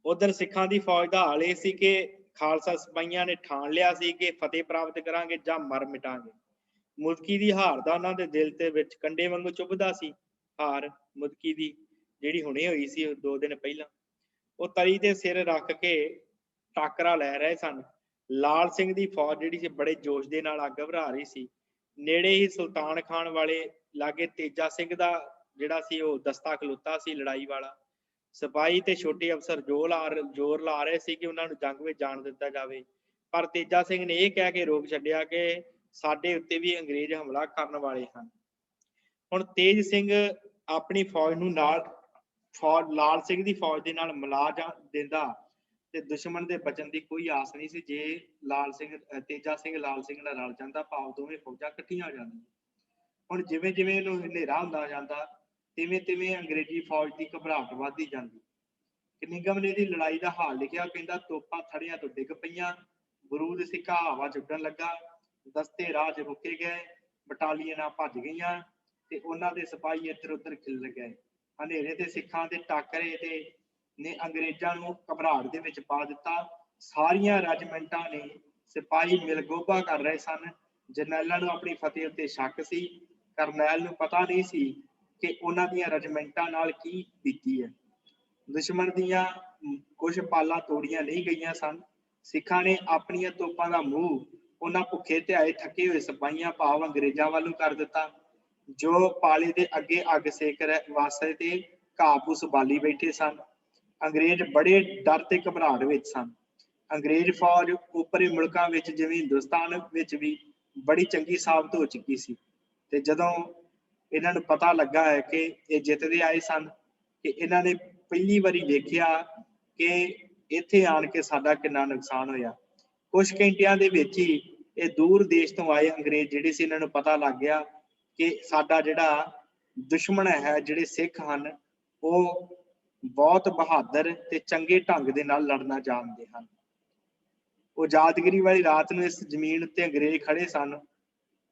ਉਧਰ ਸਿੱਖਾਂ ਦੀ ਫੌਜ ਦਾ ਹਾਲ ਇਹ ਸੀ ਕਿ ਖਾਲਸਾ ਸਿਪਾਹੀਆਂ ਨੇ ਠਾਣ ਲਿਆ ਸੀ ਕਿ ਫਤਿਹ ਪ੍ਰਾਪਤ ਕਰਾਂਗੇ ਜਾਂ ਮਰ ਮਿਟਾਂਗੇ। ਮੁਲਕੀ ਦੀ ਹਾਰ ਦਾ ਉਹਨਾਂ ਦੇ ਦਿਲ ਤੇ ਵਿੱਚ ਕੰਡੇ ਵਾਂਗੂ ਚੁੱਭਦਾ ਸੀ। ਹਾਰ ਮੁਲਕੀ ਦੀ ਜਿਹੜੀ ਹੁਣੇ ਹੋਈ ਸੀ 2 ਦਿਨ ਪਹਿਲਾਂ, ਉਹ ਤਲੀ ਤੇ ਸਿਰ ਰੱਖ ਕੇ ਟਾਕਰਾ ਲੈ ਰਹੇ ਸਨ। ਲਾਲ ਸਿੰਘ ਦੀ ਫੌਜ ਜਿਹੜੀ ਸੀ ਬੜੇ ਜੋਸ਼ ਦੇ ਨਾਲ ਅੱਗ ਭਰਾ ਰਹੀ ਸੀ। ਨੇੜੇ ਹੀ ਸੁਲਤਾਨ ਖਾਨ ਵਾਲੇ ਲਾਗੇ ਤੇਜਾ ਸਿੰਘ ਦਾ ਜਿਹੜਾ ਸੀ ਉਹ ਦਸਤਾ ਖਲੋਤਾ ਸੀ ਲੜਾਈ ਵਾਲਾ। ਸਿਪਾਹੀ ਤੇ ਛੋਟੇ ਅਫਸਰ ਜ਼ੋਰ ਲਾ ਰਹੇ ਸੀ ਕਿ ਉਹਨਾਂ ਨੂੰ ਜੰਗ ਵਿੱਚ ਜਾਣ ਦਿੱਤਾ ਜਾਵੇ, ਪਰ ਤੇਜਾ ਸਿੰਘ ਨੇ ਇਹ ਕਹਿ ਕੇ ਰੋਕ ਛੱਡਿਆ ਕਿ ਸਾਡੇ ਉੱਤੇ ਵੀ ਅੰਗਰੇਜ਼ ਹਮਲਾ ਕਰਨ ਵਾਲੇ ਹਨ। ਹੁਣ ਤੇਜ ਸਿੰਘ ਆਪਣੀ ਫੌਜ ਨੂੰ ਲਾਲ ਸਿੰਘ ਦੀ ਫੌਜ ਦੇ ਨਾਲ ਮਿਲਾ ਦਿੰਦਾ ਤੇ ਦੁਸ਼ਮਣ ਦੇ ਬਚਣ ਦੀ ਕੋਈ ਆਸ ਨਹੀਂ ਸੀ। ਜੇ ਤੇਜਾ ਸਿੰਘ ਲਾਲ ਸਿੰਘ ਨਾਲ ਰਲ ਜਾਂਦਾ, ਭਾਵ ਦੋਵੇਂ ਫੌਜਾਂ ਇਕੱਠੀਆਂ ਹੋ ਜਾਂਦੀਆਂ। ਹੁਣ ਜਿਵੇਂ ਜਿਵੇਂ ਇਹਨੂੰ ਹਨੇਰਾ ਹੁੰਦਾ ਜਾਂਦਾ, ਤਿਵੇਂ ਤਿਵੇਂ ਅੰਗਰੇਜ਼ੀ ਫੌਜ ਦੀ ਘਬਰਾਹਟ ਵੱਧਦੀ ਜਾਂਦੀ। ਕਿਨਿੰਗਮ ਨੇ ਇਹਦੀ ਲੜਾਈ ਦਾ ਹਾਲ ਲਿਖਿਆ, ਕਹਿੰਦਾ ਤੋਪਾਂ ਥੜਿਆਂ ਤੋਂ ਡਿੱਗ ਪਈਆਂ, ਬਰੂਦ ਸਿੱਕਾ ਹਵਾ ਚ ਉੱਡਣ ਲੱਗਾ, ਦਸਤੇ ਰਾਹ ਚ ਰੁਕੇ ਗਏ, ਬਟਾਲੀਅਨਾਂ ਭੱਜ ਗਈਆਂ ਤੇ ਉਹਨਾਂ ਦੇ ਸਿਪਾਹੀ ਇੱਧਰ ਉੱਧਰ ਖਿੱਲਰ ਗਏ। ਹਨੇਰੇ ਤੇ ਸਿੱਖਾਂ ਦੇ ਟਾਕਰੇ ਤੇ ਨੇ ਅੰਗਰੇਜ਼ਾਂ ਨੂੰ ਘਬਰਾਹਟ ਦੇ ਵਿੱਚ ਪਾ ਦਿੱਤਾ। ਸਾਰੀਆਂ ਰੈਜੀਮੈਂਟਾਂ ਨੇ ਸਿਪਾਹੀ ਮਿਲਗੋਭਾ ਕਰ ਰਹੇ ਸਨ। ਜਰਨੈਲਾਂ ਨੂੰ ਆਪਣੀ ਫਤਿਹ ਉੱਤੇ ਸ਼ੱਕ ਸੀ। ਕਰਨੈਲ ਨੂੰ ਪਤਾ ਨਹੀਂ ਸੀ ਕਿ ਉਹਨਾਂ ਦੀਆਂ ਰੈਜੀਮੈਂਟਾਂ ਨਾਲ ਕੀ ਬੀਤੀ ਹੈ। ਦੁਸ਼ਮਣ ਦੀਆਂ ਕੁਝ ਪਾਲਾਂ ਤੋੜੀਆਂ ਨਹੀਂ ਗਈਆਂ ਸਨ। ਸਿੱਖਾਂ ਨੇ ਆਪਣੀਆਂ ਤੋਪਾਂ ਦਾ ਮੂੰਹ ਉਹਨਾਂ ਭੁੱਖੇ ਧਿਆਏ ਥੱਕੇ ਹੋਏ ਸਿਪਾਹੀਆਂ ਭਾਵ ਅੰਗਰੇਜ਼ਾਂ ਵੱਲੋਂ ਕਰ ਦਿੱਤਾ, ਜੋ ਪਾਲੇ ਦੇ ਅੱਗੇ ਅੱਗ ਸੇਕ ਵਾਸਤੇ ਤੇ ਘਾਹ ਫੂਸ ਬਾਲੀ ਬੈਠੇ ਸਨ। ਅੰਗਰੇਜ਼ ਬੜੇ ਡਰ ਤੇ ਘਬਰਾਹਟ ਵਿੱਚ ਸਨ। ਅੰਗਰੇਜ਼ ਫੌਜ ਉੱਪਰੀ ਮੁਲਕਾਂ ਵਿੱਚ ਜਿਵੇਂ ਹਿੰਦੁਸਤਾਨ ਵਿੱਚ ਵੀ ਬੜੀ ਚੰਗੀ ਸਾਬਤ ਹੋ ਚੁੱਕੀ ਸੀ ਤੇ ਜਦੋਂ ਇਹਨਾਂ ਨੂੰ ਪਤਾ ਲੱਗਾ ਹੈ ਕਿ ਇਹ ਜਿੱਤਦੇ ਆਏ ਸਨ, ਕਿ ਇਹਨਾਂ ਨੇ ਪਹਿਲੀ ਵਾਰੀ ਵੇਖਿਆ ਕਿ ਇੱਥੇ ਆਣ ਕੇ ਸਾਡਾ ਕਿੰਨਾ ਨੁਕਸਾਨ ਹੋਇਆ। ਕੁਝ ਘੰਟਿਆਂ ਦੇ ਵਿੱਚ ਹੀ ਇਹ ਦੂਰ ਦੇਸ਼ ਤੋਂ ਆਏ ਅੰਗਰੇਜ਼ ਜਿਹੜੇ ਸੀ, ਇਹਨਾਂ ਨੂੰ ਪਤਾ ਲੱਗ ਗਿਆ ਕਿ ਸਾਡਾ ਜਿਹੜਾ ਦੁਸ਼ਮਣ ਹੈ, ਜਿਹੜੇ ਸਿੱਖ ਹਨ, ਉਹ ਬਹੁਤ ਬਹਾਦਰ ਤੇ ਚੰਗੇ ਢੰਗ ਦੇ ਨਾਲ ਲੜਨਾ ਜਾਣਦੇ ਹਨ। ਉਹ ਯਾਦਗਿਰੀ ਵਾਲੀ ਰਾਤ ਨੂੰ ਇਸ ਜ਼ਮੀਨ ਉੱਤੇ ਅੰਗਰੇਜ਼ ਖੜੇ ਸਨ,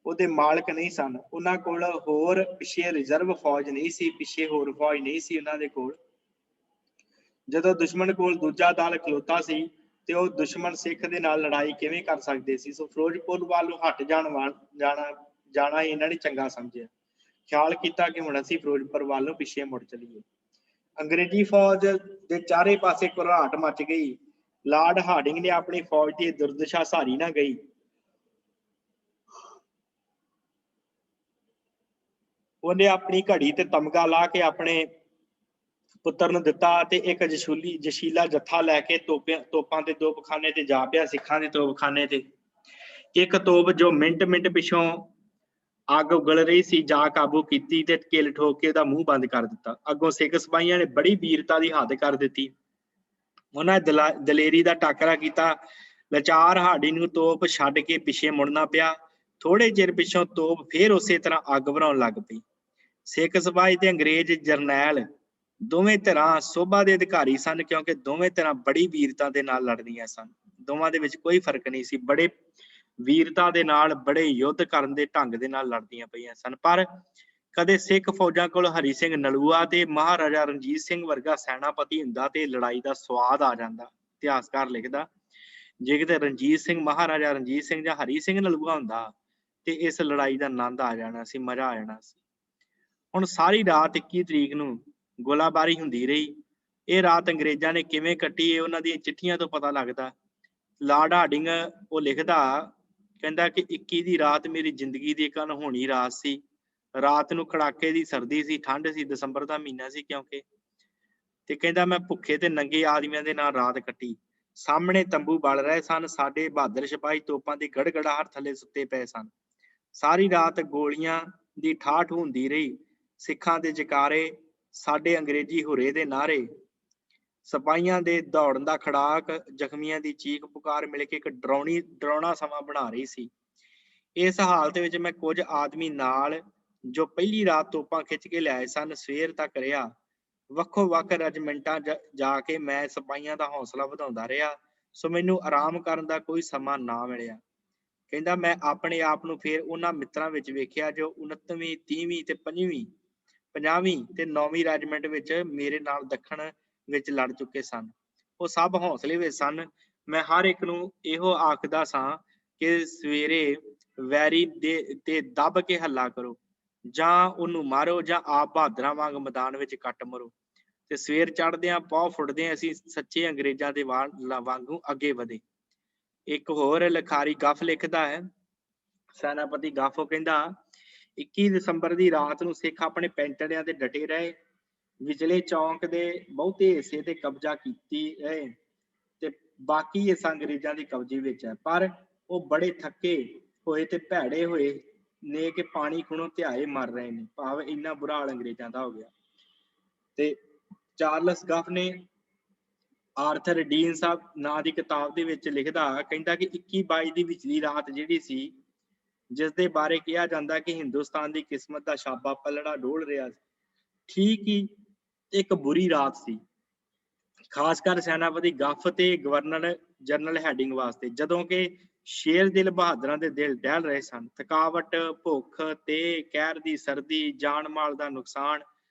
ਉਹਦੇ ਮਾਲਕ ਨਹੀਂ ਸਨ। ਉਹਨਾਂ ਕੋਲ ਹੋਰ ਪਿੱਛੇ ਰਿਜ਼ਰਵ ਫੌਜ ਨਹੀਂ ਸੀ, ਪਿੱਛੇ ਹੋਰ ਫੌਜ ਨਹੀਂ ਸੀ ਉਹਨਾਂ ਦੇ ਕੋਲ। ਜਦੋਂ ਦੁਸ਼ਮਣ ਕੋਲ ਦੂਜਾ ਦਲ ਖਲੋਤਾ ਸੀ ਤੇ ਉਹ ਦੁਸ਼ਮਣ ਸਿੱਖ ਦੇ ਨਾਲ ਲੜਾਈ ਕਿਵੇਂ ਕਰ ਸਕਦੇ ਸੀ। ਸੋ ਫਿਰੋਜ਼ਪੁਰ ਵੱਲੋਂ ਹਟ ਜਾਣਾ ਹੀ ਇਹਨਾਂ ਨੇ ਚੰਗਾ ਸਮਝਿਆ। ਖਿਆਲ ਕੀਤਾ ਕਿ ਹੁਣ ਅਸੀਂ ਫਿਰੋਜ਼ਪੁਰ ਵੱਲੋਂ ਪਿੱਛੇ ਮੁੜ ਚਲੀਏ। ਅੰਗਰੇਜ਼ੀ ਫੌਜ ਦੇ ਚਾਰੇ ਪਾਸੇ ਘਬਰਾਹਟ ਮਚ ਗਈ। ਲਾਰਡ ਹਾਰਡਿੰਗ ਨੇ ਆਪਣੀ ਫੌਜ ਦੀ ਦੁਰਦਸ਼ਾ ਸਹਾਰੀ ਨਾ ਗਈ। ਉਹਨੇ ਆਪਣੀ ਘੜੀ ਤੇ ਤਮਗਾ ਲਾ ਕੇ ਆਪਣੇ ਪੁੱਤਰ ਨੂੰ ਦਿੱਤਾ ਤੇ ਇੱਕ ਜਸ਼ੀਲਾ ਜੱਥਾ ਲੈ ਕੇ ਤੋਪਾਂ ਦੇ ਤੋਪਖਾਨੇ ਤੇ ਜਾ ਪਿਆ। ਸਿੱਖਾਂ ਦੇ ਤੋਪਖਾਨੇ ਤੇ ਇੱਕ ਤੋਪ ਜੋ ਮਿੰਟ ਪਿੱਛੋਂ ਅੱਗ ਉਗਲ ਰਹੀ ਸੀ ਜਾ ਕਾਬੂ ਕੀਤੀ ਤੇ ਕਿੱਲ ਠੋਕ ਕੇ ਉਹਦਾ ਮੂੰਹ ਬੰਦ ਕਰ ਦਿੱਤਾ। ਅੱਗੋਂ ਸਿੱਖ ਸਿਪਾਹੀਆਂ ਨੇ ਬੜੀ ਵੀਰਤਾ ਦੀ ਹੱਦ ਕਰ ਦਿੱਤੀ। ਉਹਨਾਂ ਦਲੇਰੀ ਦਾ ਟਾਕਰਾ ਕੀਤਾ। ਲਾਚਾਰ ਹਾਰਡੀ ਨੂੰ ਤੋਪ ਛੱਡ ਕੇ ਪਿੱਛੇ ਮੁੜਨਾ ਪਿਆ। ਥੋੜੇ ਚਿਰ ਪਿੱਛੋਂ ਤੋਪ ਫੇਰ ਉਸੇ ਤਰ੍ਹਾਂ ਅੱਗ ਭਰਾਉਣ ਲੱਗ ਪਈ। सिख सिपाही ते अंग्रेज जरनैल ਦੋਵੇਂ ਧਿਰਾਂ ਸੋਭਾ ਦੇ ਅਧਿਕਾਰੀ ਸਨ, ਕਿਉਂਕਿ ਦੋਵੇਂ ਧਿਰਾਂ ਬੜੀ ਵੀਰਤਾ ਦੇ ਨਾਲ ਲੜਦੀਆਂ ਸਨ। ਦੋਵਾਂ ਦੇ ਵਿੱਚ ਕੋਈ ਫਰਕ ਨਹੀਂ ਸੀ। ਬੜੇ ਵੀਰਤਾ ਦੇ ਨਾਲ, ਬੜੇ ਯੁੱਧ ਕਰਨ ਦੇ ਢੰਗ ਦੇ ਨਾਲ ਲੜਦੀਆਂ ਪਈਆਂ ਸਨ। ਪਰ ਕਦੇ ਸਿੱਖ ਫੌਜਾਂ ਕੋਲ ਹਰੀ ਸਿੰਘ ਨਲੂਆ ਤੇ ਮਹਾਰਾਜਾ ਰਣਜੀਤ ਸਿੰਘ ਵਰਗਾ ਸੈਨਾਪਤੀ ਹੁੰਦਾ ਤੇ ਲੜਾਈ ਦਾ ਸਵਾਦ ਆ ਜਾਂਦਾ। ਇਤਿਹਾਸਕਾਰ ਲਿਖਦਾ, ਜੇ ਕਿਤੇ ਰਣਜੀਤ ਸਿੰਘ, ਮਹਾਰਾਜਾ ਰਣਜੀਤ ਸਿੰਘ ਜਾਂ ਹਰੀ ਸਿੰਘ ਨਲੂਆ ਹੁੰਦਾ ਤੇ ਇਸ ਲੜਾਈ ਦਾ ਆਨੰਦ ਆ ਜਾਣਾ ਸੀ, ਮਜ਼ਾ ਆ ਜਾਣਾ ਸੀ। ਹੁਣ ਸਾਰੀ ਰਾਤ 21 ਤਰੀਕ ਨੂੰ ਗੋਲਾਬਾਰੀ ਹੁੰਦੀ ਰਹੀ। ਇਹ ਰਾਤ ਅੰਗਰੇਜ਼ਾਂ ਨੇ ਕਿਵੇਂ ਕੱਟੀ, ਇਹ ਉਹਨਾਂ ਦੀਆਂ ਚਿੱਠੀਆਂ ਤੋਂ ਪਤਾ ਲੱਗਦਾ। ਲਾਰਡ ਹਾਰਡਿੰਗ ਉਹ ਲਿਖਦਾ, ਕਹਿੰਦਾ ਕਿ 21 ਦੀ ਰਾਤ ਮੇਰੀ ਜ਼ਿੰਦਗੀ ਦੀ ਇੱਕ ਅਣਹੋਣੀ ਰਾਤ ਸੀ। ਰਾਤ ਨੂੰ ਕੜਾਕੇ ਦੀ ਸਰਦੀ ਸੀ, ਠੰਡ ਸੀ, ਦਸੰਬਰ ਦਾ ਮਹੀਨਾ ਸੀ ਕਿਉਂਕਿ, ਤੇ ਕਹਿੰਦਾ ਮੈਂ ਭੁੱਖੇ ਤੇ ਨੰਗੇ ਆਦਮੀਆਂ ਦੇ ਨਾਲ ਰਾਤ ਕੱਟੀ। ਸਾਹਮਣੇ ਤੰਬੂ ਬਲ ਰਹੇ ਸਨ, ਸਾਡੇ ਬਹਾਦਰ ਸਿਪਾਹੀ ਤੋਪਾਂ ਦੀ ਗੜਗੜਾਹਟ ਥੱਲੇ ਸੁੱਤੇ ਪਏ ਸਨ। ਸਾਰੀ ਰਾਤ ਗੋਲੀਆਂ ਦੀ ਠਾਠ ਹੁੰਦੀ ਰਹੀ, ਸਿੱਖਾਂ ਦੇ ਜਕਾਰੇ, ਸਾਡੇ ਅੰਗਰੇਜ਼ੀ ਹੁਰੇ ਦੇ ਨਾਰੇ, ਸਿਪਾਹੀਆਂ ਦੇ ਦੌੜਨ ਦਾ ਖੜਾਕ, ਜ਼ਖਮੀਆਂ ਦੀ ਚੀਖ ਪੁਕਾਰ ਮਿਲ ਕੇ ਇੱਕ ਡਰਾਉਣਾ ਸਮਾਂ ਬਣਾ ਰਹੀ ਸੀ। ਇਸ ਹਾਲਤ ਵਿੱਚ ਮੈਂ ਕੁਝ ਆਦਮੀ ਨਾਲ ਜੋ ਪਹਿਲੀ ਰਾਤ ਤੋਪਾਂ ਖਿੱਚ ਕੇ ਲਿਆਏ ਸਨ ਸਵੇਰ ਤੱਕ ਰਿਹਾ। ਵੱਖੋ ਵੱਖ ਰੈਜੀਮੈਂਟਾਂ ਜਾ ਕੇ ਮੈਂ ਸਿਪਾਹੀਆਂ ਦਾ ਹੌਸਲਾ ਵਧਾਉਂਦਾ ਰਿਹਾ, ਸੋ ਮੈਨੂੰ ਆਰਾਮ ਕਰਨ ਦਾ ਕੋਈ ਸਮਾਂ ਨਾ ਮਿਲਿਆ। ਕਹਿੰਦਾ ਮੈਂ ਆਪਣੇ ਆਪ ਨੂੰ ਫਿਰ ਉਹਨਾਂ ਮਿੱਤਰਾਂ ਵਿੱਚ ਵੇਖਿਆ ਜੋ 29ਵੀਂ, 30ਵੀਂ ਤੇ 50ਵੀਂ ਤੇ 9ਵੀਂ ਰੈਜੀਮੈਂਟ ਵਿੱਚ ਮੇਰੇ ਨਾਲ ਦੱਖਣ ਵਿੱਚ ਲੜ ਚੁੱਕੇ ਸਨ। ਉਹ ਸਭ ਹੌਸਲੇ ਵਿੱਚ ਸਨ। ਮੈਂ ਹਰ ਇੱਕ ਨੂੰ ਇਹੋ ਆਖਦਾ ਸਾਂ ਕਿ ਸਵੇਰੇ ਵੈਰੀ ਤੇ ਦੱਬ ਕੇ ਹੱਲਾ ਕਰੋ, ਜਾਂ ਉਹਨੂੰ ਮਾਰੋ ਜਾਂ ਆਪ ਬਹਾਦਰਾਂ ਵਾਂਗ ਮੈਦਾਨ ਵਿੱਚ ਕੱਟ ਮਰੋ। ਤੇ ਸਵੇਰ ਚੜ੍ਹਦਿਆਂ ਪੌ ਫੁੱਟਦਿਆਂ ਅਸੀਂ ਸੱਚੇ ਅੰਗਰੇਜ਼ਾਂ ਦੇ ਵਾਂਗੂ ਅੱਗੇ ਵਧੇ। ਇੱਕ ਹੋਰ ਲਿਖਾਰੀ ਗੱਫ ਲਿਖਦਾ ਹੈ, ਸੈਨਾਪਤੀ ਗੱਫ, ਉਹ ਕਹਿੰਦਾ 21 ਦਸੰਬਰ ਦੀ ਰਾਤ ਨੂੰ ਸਿੱਖ ਆਪਣੇ ਪੈਂਤੜਿਆਂ ਤੇ ਡਟੇ ਰਹੇ, ਵਿਚਲੇ ਚੌਂਕ ਦੇ ਬਹੁਤੇ ਹਿੱਸੇ ਤੇ ਕਬਜ਼ਾ ਕੀਤੀ ਰਹੇ ਤੇ ਬਾਕੀ ਹਿੱਸਾ ਅੰਗਰੇਜ਼ਾਂ ਦੇ ਕਬਜ਼ੇ ਵਿੱਚ ਹੈ। ਪਰ ਉਹ ਬੜੇ ਥੱਕੇ ਹੋਏ ਤੇ ਭੈੜੇ ਹੋਏ ਨੇ ਕਿ ਪਾਣੀ ਖੁਣੋਂ ਧਿਆਏ ਮਰ ਰਹੇ ਨੇ, ਭਾਵ ਇੰਨਾ ਬੁਰਾ ਹਾਲ ਅੰਗਰੇਜ਼ਾਂ ਦਾ ਹੋ ਗਿਆ। ਤੇ ਚਾਰਲਸ ਗੱਫ ਨੇ ਆਰਥਰ ਡੀਨ ਸਾਹਿਬ ਨਾਂ ਦੀ ਕਿਤਾਬ ਦੇ ਵਿੱਚ ਲਿਖਦਾ, ਕਹਿੰਦਾ ਕਿ 21-22 ਦੀ ਵਿਚਲੀ ਰਾਤ ਜਿਹੜੀ ਸੀ, ਜਿਸ ਦੇ ਬਾਰੇ ਕਿਹਾ ਜਾਂਦਾ ਕਿ ਹਿੰਦੁਸਤਾਨ ਦੀ ਕਿਸਮਤ ਦਾ ਛਾਬਾ ਪਲੜਾ ਡੋਲ ਰਿਹਾ ਸੀ, ਠੀਕ ਹੀ ਇੱਕ ਬੁਰੀ ਰਾਤ ਸੀ, ਖਾਸ ਕਰ ਸੈਨਾਪਤੀ ਗੱਫ ਤੇ ਗਵਰਨਰ ਜਨਰਲ ਹੈਡਿੰਗ ਵਾਸਤੇ, ਜਦੋਂ ਕਿ ਸ਼ੇਰ ਦਿਲ ਬਹਾਦਰਾਂ ਦੇ ਦਿਲ ਡਹਿਲ ਰਹੇ ਸਨ। ਥਕਾਵਟ, ਭੁੱਖ ਤੇ ਕਹਿਰ ਦੀ ਸਰਦੀ, ਜਾਨ ਮਾਲ ਦਾ ਨੁਕਸਾਨ,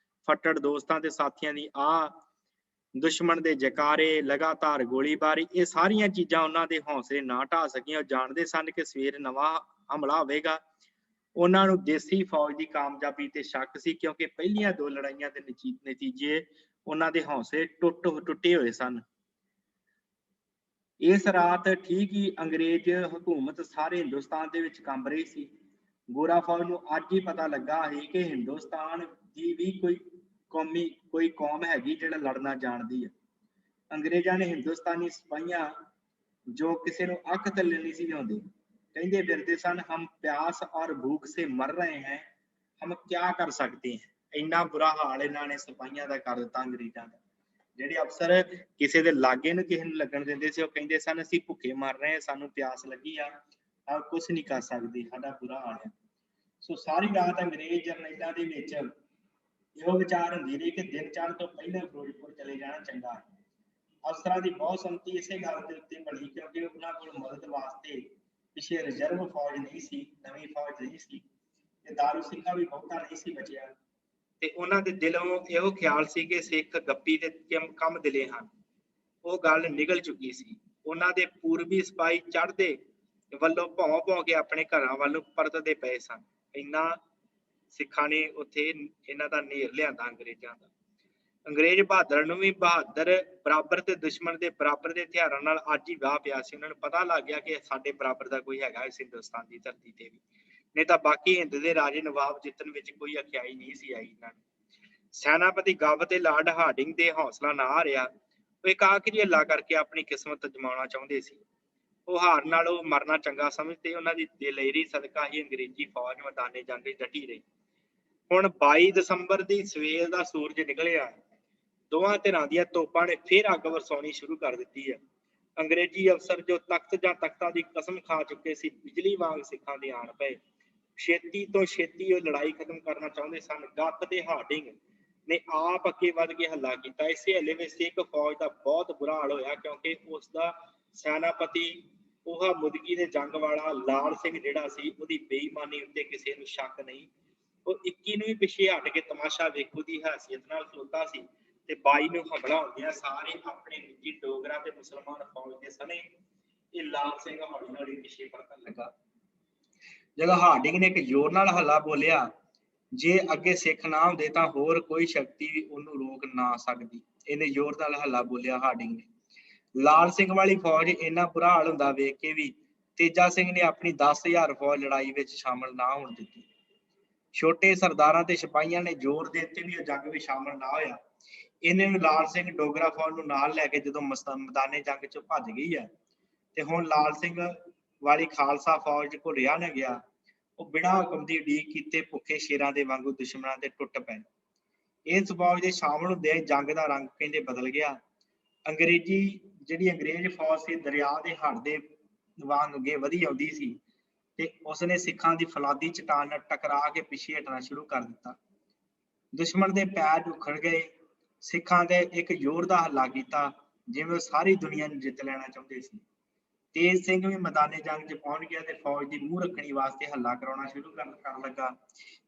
ਫੱਟੜ ਦੋਸਤਾਂ ਤੇ ਸਾਥੀਆਂ ਦੀ ਆਹ, ਦੁਸ਼ਮਣ ਦੇ ਜਕਾਰੇ, ਲਗਾਤਾਰ ਗੋਲੀਬਾਰੀ, ਇਹ ਸਾਰੀਆਂ ਚੀਜ਼ਾਂ ਉਹਨਾਂ ਦੇ ਹੌਸਲੇ ਨਾ ਢਾ ਸਕੀਆਂ। ਉਹ ਜਾਣਦੇ ਸਨ ਕਿ ਸਵੇਰ ਨਵਾਂ ਹਮਲਾ ਹੋਵੇਗਾ। ਉਹਨਾਂ ਨੂੰ ਦੇਸੀ ਫੌਜ ਦੀ ਕਾਮਯਾਬੀ ਤੇ ਸ਼ੱਕ ਸੀ, ਕਿਉਂਕਿ ਪਹਿਲੀਆਂ ਦੋ ਲੜਾਈਆਂ ਦੇ ਨਤੀਜੇ ਉਹਨਾਂ ਦੇ ਹੌਸਲੇ ਟੁੱਟੇ ਹੋਏ ਸਨ। ਇਸ ਰਾਤ ਠੀਕ ਹੀ ਅੰਗਰੇਜ਼ ਹਕੂਮਤ ਸਾਰੇ ਹਿੰਦੁਸਤਾਨ ਦੇ ਵਿੱਚ ਕੰਬ ਰਹੀ ਸੀ। ਗੋਰਾ ਫੌਜ ਨੂੰ ਅੱਜ ਹੀ ਪਤਾ ਲੱਗਾ ਸੀ ਕਿ ਹਿੰਦੁਸਤਾਨ ਦੀ ਵੀ ਕੋਈ ਕੌਮ ਹੈਗੀ ਜਿਹੜਾ ਲੜਨਾ ਜਾਣਦੀ ਹੈ। ਅੰਗਰੇਜ਼ਾਂ ਨੇ ਹਿੰਦੁਸਤਾਨੀ ਸਿਪਾਹੀਆਂ ਜੋ ਕਿਸੇ ਨੂੰ ਅੱਖ ਥੱਲੇ ਨਹੀਂ ਸੀ ਲਿਆਉਂਦੇ, ਕਹਿੰਦੇ ਫਿਰਦੇ ਸਨ, ਹਮ ਪਿਆਸ ਔਰ ਭੂਖ ਸੇ ਮਰ ਰਹੇ हैं, ਹਮ ਕਿਆ ਕਰ ਸਕਦੇ हैं। ਇੰਨਾ ਬੁਰਾ ਹਾਲ ਇਹਨਾਂ ਨੇ ਸਿਪਾਹੀਆਂ ਦਾ ਕਰ ਦਿੱਤਾ ਅੰਗਰੇਜ਼ਾਂ ਦਾ। ਜਿਹੜੇ ਅਫਸਰ ਕਿਸੇ ਦੇ ਲਾਗੇ ਨੂੰ ਕਿਸੇ ਨੂੰ ਲੱਗਣ ਦਿੰਦੇ ਸੀ, ਉਹ ਕਹਿੰਦੇ ਸਨ ਅਸੀਂ ਭੁੱਖੇ ਮਰ ਰਹੇ ਹਾਂ, ਸਾਨੂੰ ਪਿਆਸ ਲੱਗੀ ਆ, ਕੁਛ ਨਹੀਂ ਕਰ ਸਕਦੇ, ਸਾਡਾ ਬੁਰਾ ਹਾਲ ਹੈ। ਸੋ ਸਾਰੀ ਰਾਤ ਅੰਗਰੇਜ਼ ਜਰਨੈਲਾਂ ਦੇ ਵਿੱਚ ਇਹੋ ਵਿਚਾਰ ਹੁੰਦੀ ਰਹੀ ਕਿ ਦਿਨ ਚੜ੍ਹਨ ਤੋਂ ਪਹਿਲਾਂ ਫਿਰੋਜ਼ਪੁਰ ਚਲੇ ਜਾਣਾ ਚੰਗਾ ਹੈ। ਅਫਸਰਾਂ ਦੀ ਬਹੁਤ ਸੰਮਤੀ ਇਸੇ ਗੱਲ ਦੇ ਉੱਤੇ ਬਣੀ, ਕਿਉਂਕਿ ਉਹਨਾਂ ਕੋਲ ਮਦਦ ਵਾਸਤੇ ਪਿੱਛੇ ਰਿਜ਼ਰਵ ਫੌਜ ਨਹੀਂ ਸੀ, ਨਵੀਂ ਫੌਜ ਨਹੀਂ ਸੀ, ਤੇ ਦਾਰੂ ਸਿੰਘਾਂ ਵੀ ਬਹੁਤਾ ਨਹੀਂ ਸੀ ਬਚਿਆ। ਤੇ ਉਹਨਾਂ ਦੇ ਦਿਲੋਂ ਇਹੋ ਖਿਆਲ ਸੀ ਕਿ ਸਿੱਖ ਗੱਪੀ ਤੇ ਕੰਮ ਦਿਲੇ ਹਨ। ਉਹ ਗੱਲ ਨਿਕਲ ਚੁੱਕੀ ਸੀ। ਉਹਨਾਂ ਦੇ ਪੂਰਬੀ ਸਿਪਾਹੀ ਚੜ੍ਹਦੇ ਵੱਲੋਂ ਭੌਂ ਕੇ ਆਪਣੇ ਘਰਾਂ ਵੱਲੋਂ ਪਰਤਦੇ ਪਏ ਸਨ। ਇੰਨਾ ਸਿੱਖਾਂ ਨੇ ਉੱਥੇ ਇਹਨਾਂ ਦਾ ਨੇਰ ਲਿਆਂਦਾ ਅੰਗਰੇਜ਼ਾਂ ਦਾ। ਅੰਗਰੇਜ਼ ਬਹਾਦਰ ਨੂੰ ਵੀ ਬਹਾਦਰ ਬਰਾਬਰ ਤੇ ਦੁਸ਼ਮਣ ਦੇ ਬਰਾਬਰ ਦੇ ਹਥਿਆਰਾਂ ਨਾਲ ਅੱਜ ਹੀ ਵਾਹ ਪਿਆ ਸੀ। ਉਹਨਾਂ ਨੂੰ ਪਤਾ ਲੱਗ ਗਿਆ ਕਿ ਸਾਡੇ ਬਰਾਬਰ ਦਾ ਕੋਈ ਹੈਗਾ ਇਸ ਹਿੰਦੁਸਤਾਨ ਦੀ ਧਰਤੀ ਤੇ ਵੀ, ਨਹੀਂ ਤਾਂ ਬਾਕੀ ਹਿੰਦ ਦੇ ਰਾਜੇ ਨਵਾਬ ਜਿੱਤਣ ਵਿੱਚ ਕੋਈ ਅਖਿਆਈ ਨਹੀਂ ਸੀ ਆਈ ਇਹਨਾਂ ਨੂੰ। ਸੈਨਾਪਤੀ ਗੱਫ ਤੇ ਲਾਰਡ ਹਾਰਡਿੰਗ ਦੇ ਹੌਸਲਾ ਨਾ ਹਾਰਿਆ। ਉਹ ਇੱਕ ਆਖਰੀ ਹੱਲਾ ਕਰਕੇ ਆਪਣੀ ਕਿਸਮਤ ਅਜਮਾਉਣਾ ਚਾਹੁੰਦੇ ਸੀ। ਉਹ ਹਾਰ ਨਾਲੋਂ ਮਰਨਾ ਚੰਗਾ ਸਮਝਦੇ। ਉਹਨਾਂ ਦੀ ਦਿਲੇਰੀ ਸਦਕਾ ਹੀ ਅੰਗਰੇਜ਼ੀ ਫੌਜ ਮੈਦਾਨੇ ਜਾਂਦੇ ਡਟੀ ਰਹੀ। ਹੁਣ 22 ਦਸੰਬਰ ਦੀ ਸਵੇਰ ਦਾ ਸੂਰਜ ਨਿਕਲਿਆ। ਦੋਵਾਂ ਧਿਰਾਂ ਦੀਆਂ ਤੋਪਾਂ ਨੇ ਫਿਰ ਅੱਗ ਵਰਸਾਉਣੀ ਸ਼ੁਰੂ ਕਰ ਦਿੱਤੀ ਹੈ। ਅੰਗਰੇਜ਼ੀ ਅਫਸਰ ਜੋ ਤਖਤ ਜਾਂ ਤਖਤਾਂ ਦੀ ਕਸਮ ਖਾ ਚੁੱਕੇ ਸੀ, ਬਿਜਲੀ ਵਾਂਗ ਸਿੱਖਾਂ ਦੇ ਆਣ ਪਏ। ਛੇਤੀ ਤੋਂ ਛੇਤੀ ਉਹ ਲੜਾਈ ਖਤਮ ਕਰਨਾ ਚਾਹੁੰਦੇ ਸਨ। ਗੱਤ ਤੇ ਹਾਰਡਿੰਗ ਨੇ ਆਪ ਅੱਗੇ ਵੱਧ ਕੇ ਹੱਲਾ ਕੀਤਾ। ਇਸੇ ਹੱਲੇ ਵਿੱਚ ਸਿੱਖ ਫੌਜ ਦਾ ਬਹੁਤ ਬੁਰਾ ਹਾਲ ਹੋਇਆ, ਕਿਉਂਕਿ ਉਸ ਦਾ ਸੈਨਾਪਤੀ ਉਹ ਮੁਦਗੀ ਦੇ ਜੰਗ ਵਾਲਾ ਲਾਲ ਸਿੰਘ ਜਿਹੜਾ ਸੀ, ਉਹਦੀ ਬੇਈਮਾਨੀ ਉੱਤੇ ਕਿਸੇ ਨੂੰ ਸ਼ੱਕ ਨਹੀਂ। ਉਹ 21 ਨੂੰ ਵੀ ਪਿੱਛੇ ਹਟ ਕੇ ਤਮਾਸ਼ਾ ਵੇਖੂ ਦੀ ਹੈਸੀਅਤ ਨਾਲ ਖਲੋਤਾ ਸੀ ਤੇ 22 ਨੂੰ ਹਮਲਾ ਹੁੰਦਿਆਂ ਸਾਰੇ ਆਪਣੇ ਨਿੱਜੀ ਡੋਗਰਾ ਤੇ ਮੁਸਲਮਾਨ ਫੌਜ ਦੇ ਸਣੇ ਇਹ ਲਾਲ ਸਿੰਘ ਹੌਲੀ ਹੌਲੀ ਪਿੱਛੇ ਪਰਤਣ ਲੱਗਾ। ਜਦੋਂ ਹਾਰਡਿੰਗ ਨੇ ਇੱਕ ਜ਼ੋਰ ਨਾਲ ਹੱਲਾ ਬੋਲਿਆ, ਜੇ ਅੱਗੇ ਸਿੱਖ ਨਾ ਹੁੰਦੇ ਤਾਂ ਹੋਰ ਕੋਈ ਸ਼ਕਤੀ ਵੀ ਉਹਨੂੰ ਰੋਕ ਨਾ ਸਕਦੀ। ਇਹਨੇ ਜ਼ੋਰ ਨਾਲ ਹੱਲਾ ਬੋਲਿਆ ਹਾਰਡਿੰਗ ਨੇ। ਲਾਲ ਸਿੰਘ ਵਾਲੀ ਫੌਜ ਇੰਨਾ ਬੁਰਾ ਹਾਲ ਹੁੰਦਾ ਵੇਖ ਕੇ ਵੀ ਤੇਜਾ ਸਿੰਘ ਨੇ ਆਪਣੀ 10,000 ਫੌਜ ਲੜਾਈ ਵਿੱਚ ਸ਼ਾਮਲ ਨਾ ਹੋਣ ਦਿੱਤੀ। ਛੋਟੇ ਸਰਦਾਰਾਂ ਤੇ ਸਿਪਾਹੀਆਂ ਨੇ ਜ਼ੋਰ ਦੇ ਦਿੱਤੇ ਵੀ ਉਹ ਜੰਗ ਵਿੱਚ ਸ਼ਾਮਲ ਨਾ ਹੋਇਆ। ਇਹਨੇ ਨੂੰ ਲਾਲ ਸਿੰਘ ਡੋਗਰਾ ਫੌਜ ਨੂੰ ਨਾਲ ਲੈ ਕੇ ਜਦੋਂ ਮੈਦਾਨੇ ਜੰਗ ਚ ਭੱਜ ਗਈ ਹੈ ਤੇ ਹੁਣ ਲਾਲ ਸਿੰਘ ਵਾਲੀ ਖਾਲਸਾ ਫੌਜ ਕੋਲ ਰਿਹਾ ਨਾ ਗਿਆ। ਉਹ ਬਿਨਾਂ ਹੁਕਮ ਦੀ ਉਡੀਕ ਕੀਤੇ ਭੁੱਖੇ ਸ਼ੇਰਾਂ ਦੇ ਵਾਂਗੂ ਦੁਸ਼ਮਣਾਂ ਦੇ ਟੁੱਟ ਪਏ। ਇਸ ਫੌਜ ਦੇ ਸ਼ਾਮਲ ਹੁੰਦੇ ਜੰਗ ਦਾ ਰੰਗ ਕਹਿੰਦੇ ਬਦਲ ਗਿਆ। ਅੰਗਰੇਜ਼ ਫੌਜ ਸੀ ਦਰਿਆ ਦੇ ਹੜ ਦੇ ਵਾਂਗ ਅੱਗੇ ਵਧੀ ਆਉਂਦੀ ਸੀ ਤੇ ਉਸਨੇ ਸਿੱਖਾਂ ਦੀ ਫੌਲਾਦੀ ਚਟਾਨ ਨਾਲ ਟਕਰਾ ਕੇ ਪਿੱਛੇ ਹਟਣਾ ਸ਼ੁਰੂ ਕਰ ਦਿੱਤਾ। ਦੁਸ਼ਮਣ ਦੇ ਪੈਰ ਉਖੜ ਗਏ। ਸਿੱਖਾਂ ਦੇ ਇੱਕ ਜ਼ੋਰ ਦਾ ਹੱਲਾ ਕੀਤਾ, ਜਿਵੇਂ ਉਹ ਸਾਰੀ ਦੁਨੀਆ ਨੂੰ ਜਿੱਤ ਲੈਣਾ ਚਾਹੁੰਦੇ ਸੀ। ਤੇਜ ਸਿੰਘ ਵੀ ਮੈਦਾਨੇ ਜੰਗ 'ਚ ਪਹੁੰਚ ਗਿਆ ਤੇ ਫੌਜ ਦੀ ਮੂੰਹ ਰੱਖਣੀ ਵਾਸਤੇ ਹੱਲਾ ਕਰਾਉਣਾ ਸ਼ੁਰੂ ਕਰਨ ਲੱਗਾ।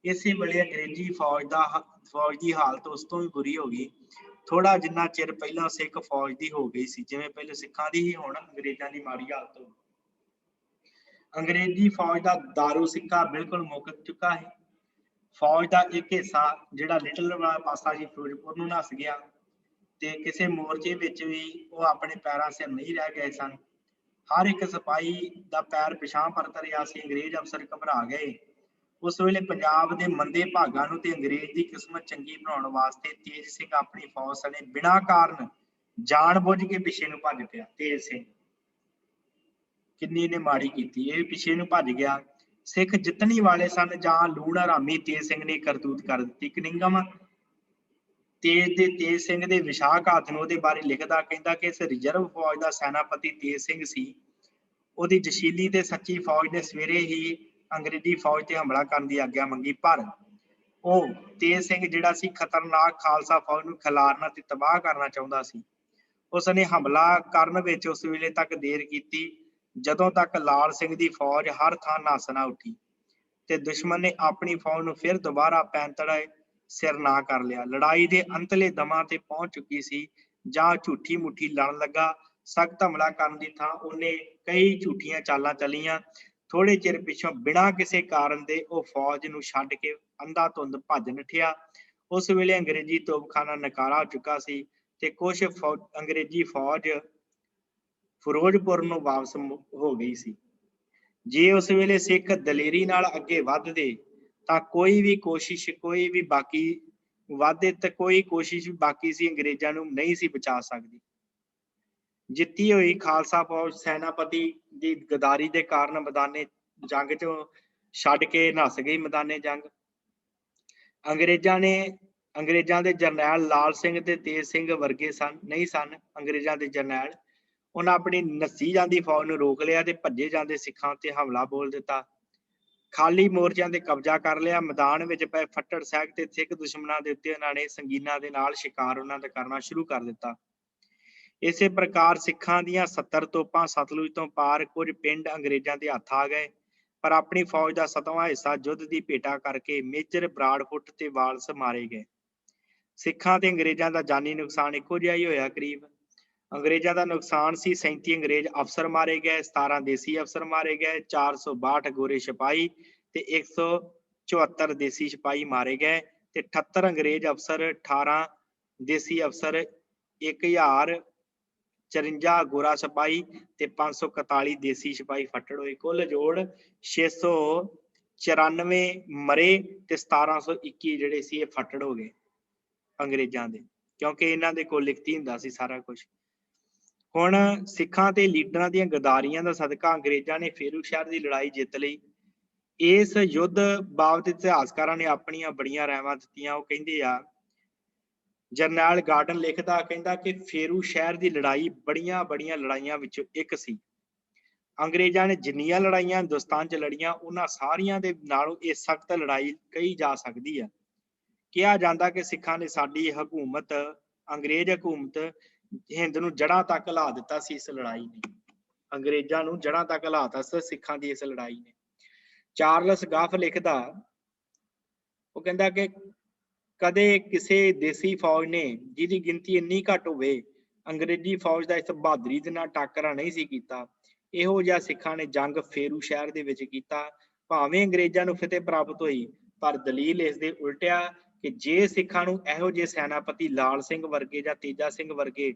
ਇਸੇ ਵੇਲੇ ਅੰਗਰੇਜ਼ੀ ਫੌਜ ਦੀ ਹਾਲਤ ਉਸ ਤੋਂ ਵੀ ਬੁਰੀ ਹੋ ਗਈ। ਥੋੜਾ ਜਿੰਨਾ ਚਿਰ ਪਹਿਲਾਂ ਸਿੱਖ ਫੌਜ ਦੀ ਹੋ ਗਈ ਸੀ, ਜਿਵੇਂ ਪਹਿਲੇ ਸਿੱਖਾਂ ਦੀ ਹੀ ਹੁਣ ਅੰਗਰੇਜ਼ਾਂ ਦੀ ਮਾੜੀ ਹਾਲਤ ਹੋ ਗਈ। ਅੰਗਰੇਜ਼ੀ ਫੌਜ ਦਾ ਦਾਰੂ ਸਿੱਕਾ ਬਿਲਕੁਲ ਮੁੱਕ ਚੁੱਕਾ ਹੈ। ਫੌਜ ਦਾ ਇੱਕ ਹਿੱਸਾ ਜਿਹੜਾ ਲਿਟਲ ਵਾਲਾ ਪਾਸਾ ਸੀ ਫਿਰੋਜ਼ਪੁਰ ਨੂੰ ਨੱਸ ਗਿਆ ਤੇ ਕਿਸੇ ਮੋਰਚੇ ਵਿੱਚ ਵੀ ਉਹ ਆਪਣੇ ਪੈਰਾਂ ਸਿਰ ਨਹੀਂ ਰਹਿ ਗਏ ਸਨ। ਹਰ ਇੱਕ ਸਿਪਾਹੀ ਦਾ ਪੈਰ ਪਿਛਾਂਹ ਪਰਤ ਰਿਹਾ ਸੀ। ਅੰਗਰੇਜ਼ ਅਫਸਰ ਘਬਰਾ ਗਏ। ਉਸ ਵੇਲੇ ਪੰਜਾਬ ਦੇ ਮੰਦੇ ਭਾਗਾਂ ਨੂੰ ਤੇ ਅੰਗਰੇਜ਼ ਦੀ ਕਿਸਮਤ ਚੰਗੀ ਬਣਾਉਣ ਵਾਸਤੇ ਤੇਜ ਸਿੰਘ ਆਪਣੀ ਫੌਜ ਸਣੇ ਬਿਨਾਂ ਕਾਰਨ ਜਾਣ ਬੁੱਝ ਕੇ ਪਿੱਛੇ ਨੂੰ ਭੱਜ ਪਿਆ। ਤੇਜ ਸਿੰਘ ਕਿੰਨੀ ਨੇ ਮਾੜੀ ਕੀਤੀ, ਇਹ ਪਿੱਛੇ ਨੂੰ ਭੱਜ ਗਿਆ। ਸਿੱਖ ਜਿੱਤਣੀ ਵਾਲੇ ਸਨ ਜਾਂ ਲੂਣ ਹਰਾਮੀ ਤੇਜ ਸਿੰਘ ਨੇ ਕਰਤੂਤ ਕਰ ਦਿੱਤੀ। ਕਨਿੰਗਮ ਤੇਜ ਸਿੰਘ ਦੇ ਵਿਸ਼ਾਖ ਹੱਥ ਨੂੰ ਉਹਦੇ ਬਾਰੇ ਲਿਖਦਾ, ਕਹਿੰਦਾ ਕਿ ਇਸ ਰਿਜ਼ਰਵ ਫੌਜ ਦਾ ਸੈਨਾਪਤੀ ਤੇਜ ਸਿੰਘ ਸੀ। ਉਹਦੀ ਜਸ਼ੀਲੀ ਤੇ ਸੱਚੀ ਫੌਜ ਨੇ ਸਵੇਰੇ ਹੀ ਅੰਗਰੇਜ਼ੀ ਫੌਜ ਤੇ ਹਮਲਾ ਕਰਨ ਦੀ ਆਗਿਆ ਮੰਗੀ, ਪਰ ਉਹ ਤੇਜ ਸਿੰਘ ਜਿਹੜਾ ਸੀ ਖਤਰਨਾਕ ਖਾਲਸਾ ਫੌਜ ਨੂੰ ਖਿਲਾਰਨਾ ਤੇ ਤਬਾਹ ਕਰਨਾ ਚਾਹੁੰਦਾ ਸੀ। ਉਸਨੇ ਹਮਲਾ ਕਰਨ ਵਿੱਚ ਉਸ ਵੇਲੇ ਤੱਕ ਦੇਰ ਕੀਤੀ ਜਦੋਂ ਤੱਕ ਲਾਲ ਸਿੰਘ ਦੀ ਫੌਜ ਹਰ ਥਾਂ ਨੱਸ ਨਾ ਉੱਠੀ ਤੇ ਦੁਸ਼ਮਣ ਨੇ ਆਪਣੀ ਫੌਜ ਨੂੰ ਫਿਰ ਦੁਬਾਰਾ ਪੈਂਤੜੇ ਸਿਰ ਨਾ ਕਰ ਲਿਆ। ਲੜਾਈ ਦੇ ਅੰਤਲੇ ਦਮਾਂ ਤੇ ਪਹੁੰਚ ਚੁੱਕੀ ਸੀ ਜਾਂ ਝੂਠੀ ਮੁੱਠੀ ਲੜਨ ਲੱਗਾ। ਸਖਤ ਹਮਲਾ ਕਰਨ ਦੀ ਥਾਂ ਉਹਨੇ ਕਈ ਝੂਠੀਆਂ ਚਾਲਾਂ ਚੱਲੀਆਂ। ਥੋੜੇ ਚਿਰ ਪਿੱਛੋਂ ਬਿਨਾਂ ਕਿਸੇ ਕਾਰਨ ਦੇ ਉਹ ਫੌਜ ਨੂੰ ਛੱਡ ਕੇ ਅੰਧਾਧੁੰਦ ਭੱਜ ਨੱਠਿਆ। ਉਸ ਵੇਲੇ ਅੰਗਰੇਜ਼ੀ ਤੋਪਖਾਨਾ ਨਕਾਰਾ ਹੋ ਚੁੱਕਾ ਸੀ ਤੇ ਕੁਝ ਅੰਗਰੇਜ਼ੀ ਫੌਜ ਫਿਰੋਜ਼ਪੁਰ ਨੂੰ ਵਾਪਸ ਹੋ ਗਈ ਸੀ। ਜੇ ਉਸ ਵੇਲੇ ਸਿੱਖ ਦਲੇਰੀ ਨਾਲ ਅੱਗੇ ਵੱਧਦੇ ਤਾਂ ਕੋਈ ਵੀ ਕੋਸ਼ਿਸ਼ ਬਾਕੀ ਸੀ ਅੰਗਰੇਜ਼ਾਂ ਨੂੰ ਨਹੀਂ ਸੀ ਬਚਾ ਸਕਦੀ। ਜਿੱਤੀ ਹੋਈ ਖਾਲਸਾ ਫੌਜ ਸੈਨਾਪਤੀ ਦੀ ਗਦਾਰੀ ਦੇ ਕਾਰਨ ਮੈਦਾਨੇ ਜੰਗ ਚੋਂ ਛੱਡ ਕੇ ਨੱਸ ਗਈ। ਮੈਦਾਨੇ ਜੰਗ ਅੰਗਰੇਜ਼ਾਂ ਦੇ ਜਰਨੈਲ ਲਾਲ ਸਿੰਘ ਤੇ ਤੇਜ ਸਿੰਘ ਵਰਗੇ ਨਹੀਂ ਸਨ। ਅੰਗਰੇਜ਼ਾਂ ਦੇ ਜਰਨੈਲ ਉਹਨਾਂ ਆਪਣੀ ਨੱਸੀ ਜਾਂਦੀ ਫੌਜ ਨੂੰ ਰੋਕ ਲਿਆ ਤੇ ਭੱਜੇ ਜਾਂਦੇ ਸਿੱਖਾਂ ਤੇ ਹਮਲਾ ਬੋਲ ਦਿੱਤਾ। ਖਾਲੀ ਮੋਰਚਿਆਂ ਤੇ ਕਬਜ਼ਾ ਕਰ ਲਿਆ। ਮੈਦਾਨ ਵਿੱਚ ਪਏ ਫੱਟੜ ਸਹਿਕ ਤੇ ਸਿੱਖ ਦੁਸ਼ਮਣਾਂ ਦੇ ਉੱਤੇ ਉਹਨਾਂ ਨੇ ਸੰਗੀਨਾਂ ਦੇ ਨਾਲ ਸ਼ਿਕਾਰ ਉਹਨਾਂ ਦਾ ਕਰਨਾ ਸ਼ੁਰੂ ਕਰ ਦਿੱਤਾ। ਇਸੇ ਪ੍ਰਕਾਰ ਸਿੱਖਾਂ ਦੀਆਂ 70 ਤੋਪਾਂ ਸਤਲੁਜ ਤੋਂ ਪਾਰ ਕੁਝ ਪਿੰਡ ਅੰਗਰੇਜ਼ਾਂ ਦੇ ਹੱਥ ਆ ਗਏ, ਪਰ ਆਪਣੀ ਫੌਜ ਦਾ 7ਵਾਂ ਹਿੱਸਾ ਯੁੱਧ ਦੀ ਭੇਟਾ ਕਰਕੇ ਮੇਜਰ ਬਰਾਡਫੁੱਟ ਤੇ ਵਾਲਸ ਮਾਰੇ ਗਏ। ਸਿੱਖਾਂ ਤੇ ਅੰਗਰੇਜ਼ਾਂ ਦਾ ਜਾਨੀ ਨੁਕਸਾਨ ਇੱਕੋ ਜਿਹਾ ਹੀ ਹੋਇਆ। ਕਰੀਬ ਅੰਗਰੇਜ਼ਾਂ ਦਾ ਨੁਕਸਾਨ ਸੀ 37 ਅੰਗਰੇਜ਼ ਅਫਸਰ ਮਾਰੇ ਗਏ, 17 ਦੇਸੀ ਅਫਸਰ ਮਾਰੇ ਗਏ, 462 ਗੋਰੇ ਸਿਪਾਹੀ ਤੇ 174 ਦੇਸੀ ਸਿਪਾਹੀ ਮਾਰੇ ਗਏ ਤੇ 78 ਅੰਗਰੇਜ਼ ਅਫਸਰ, 18 ਦੇਸੀ ਅਫਸਰ, 1054 ਗੋਰਾ ਸਿਪਾਹੀ ਤੇ 541 ਦੇਸੀ ਸਿਪਾਹੀ ਫੱਟੜ ਹੋਏ। ਕੁੱਲ ਜੋੜ 694 ਮਰੇ ਤੇ 1721 ਜਿਹੜੇ ਸੀ ਇਹ ਫੱਟੜ ਹੋ ਗਏ ਅੰਗਰੇਜ਼ਾਂ ਦੇ, ਕਿਉਂਕਿ ਇਹਨਾਂ ਦੇ ਕੋਲ ਲਿਖਤੀ ਹੁੰਦਾ ਸੀ ਸਾਰਾ ਕੁਝ। ਹੁਣ ਸਿੱਖਾਂ ਤੇ ਲੀਡਰਾਂ ਦੀਆਂ ਗਦਾਰੀਆਂ ਦਾ ਸਦਕਾ ਅੰਗਰੇਜ਼ਾਂ ਨੇ ਫੇਰੂ ਸ਼ਹਿਰ ਦੀ ਲੜਾਈ ਜਿੱਤ ਲਈ। ਇਸ ਯੁੱਧ ਬਾਬਤ ਇਤਿਹਾਸਕਾਰਾਂ ਨੇ ਆਪਣੀਆਂ ਬੜੀਆਂ ਰਾਇਵਾਂ ਦਿੱਤੀਆਂ। ਉਹ ਕਹਿੰਦੇ ਆ, ਜਰਨੈਲ ਗਾਰਡਨ ਲਿਖਦਾ, ਕਹਿੰਦਾ ਕਿ ਫੇਰੂ ਸ਼ਹਿਰ ਦੀ ਲੜਾਈ ਬੜੀਆਂ ਲੜਾਈਆਂ ਵਿੱਚੋਂ ਇੱਕ ਸੀ। अंग्रेजां ने जिन्नियां लड़ाइयां हिंदुस्तान च लड़ियां उन्हां सारियां दे नालों इह सख्त लड़ाई कही जा सकदी है। ਕਿਹਾ ਜਾਂਦਾ ਕਿ ਸਿੱਖਾਂ ਨੇ ਸਾਡੀ ਹਕੂਮਤ ਅੰਗਰੇਜ਼ ਹਕੂਮਤ ਹਿੰਦ ਨੂੰ ਜੜ੍ਹਾਂ ਤੱਕ ਲਾ ਦਿੱਤਾ ਸੀ ਇਸ ਲੜਾਈ ਨੇ। ਅੰਗਰੇਜ਼ਾਂ ਨੂੰ ਜੜ੍ਹਾਂ ਤੱਕ ਲਾਤਾ ਸੀ ਸਿੱਖਾਂ ਦੀ ਇਸ ਲੜਾਈ ਨੇ। ਚਾਰਲਸ ਗਾਫ ਲਿਖਦਾ, ਉਹ ਕਹਿੰਦਾ ਕਿ ਕਦੇ ਕਿਸੇ ਦੇਸੀ ਫੌਜ ਨੇ ਜਿਹਦੀ ਗਿਣਤੀ ਇੰਨੀ ਘੱਟ ਹੋਵੇ ਅੰਗਰੇਜ਼ੀ ਫੌਜ ਦਾ ਇਸ ਬਹਾਦਰੀ ਦੇ ਨਾਲ ਟਾਕਰਾ ਨਹੀਂ ਸੀ ਕੀਤਾ। ਇਹੋ ਜਿਹਾ ਸਿੱਖਾਂ ਨੇ ਜੰਗ ਫੇਰੂ ਸ਼ਹਿਰ ਦੇ ਵਿੱਚ ਕੀਤਾ। ਭਾਵੇਂ ਅੰਗਰੇਜ਼ਾਂ ਨੂੰ ਫਤਿਹ ਪ੍ਰਾਪਤ ਹੋਈ ਪਰ ਦਲੀਲ ਇਸ ਦੇ ਉਲਟਿਆ ਕਿ ਜੇ ਸਿੱਖਾਂ ਨੂੰ ਇਹੋ ਜਿਹੇ ਸੈਨਾਪਤੀ ਲਾਲ ਸਿੰਘ ਵਰਗੇ ਜਾਂ ਤੇਜਾ ਸਿੰਘ ਵਰਗੇ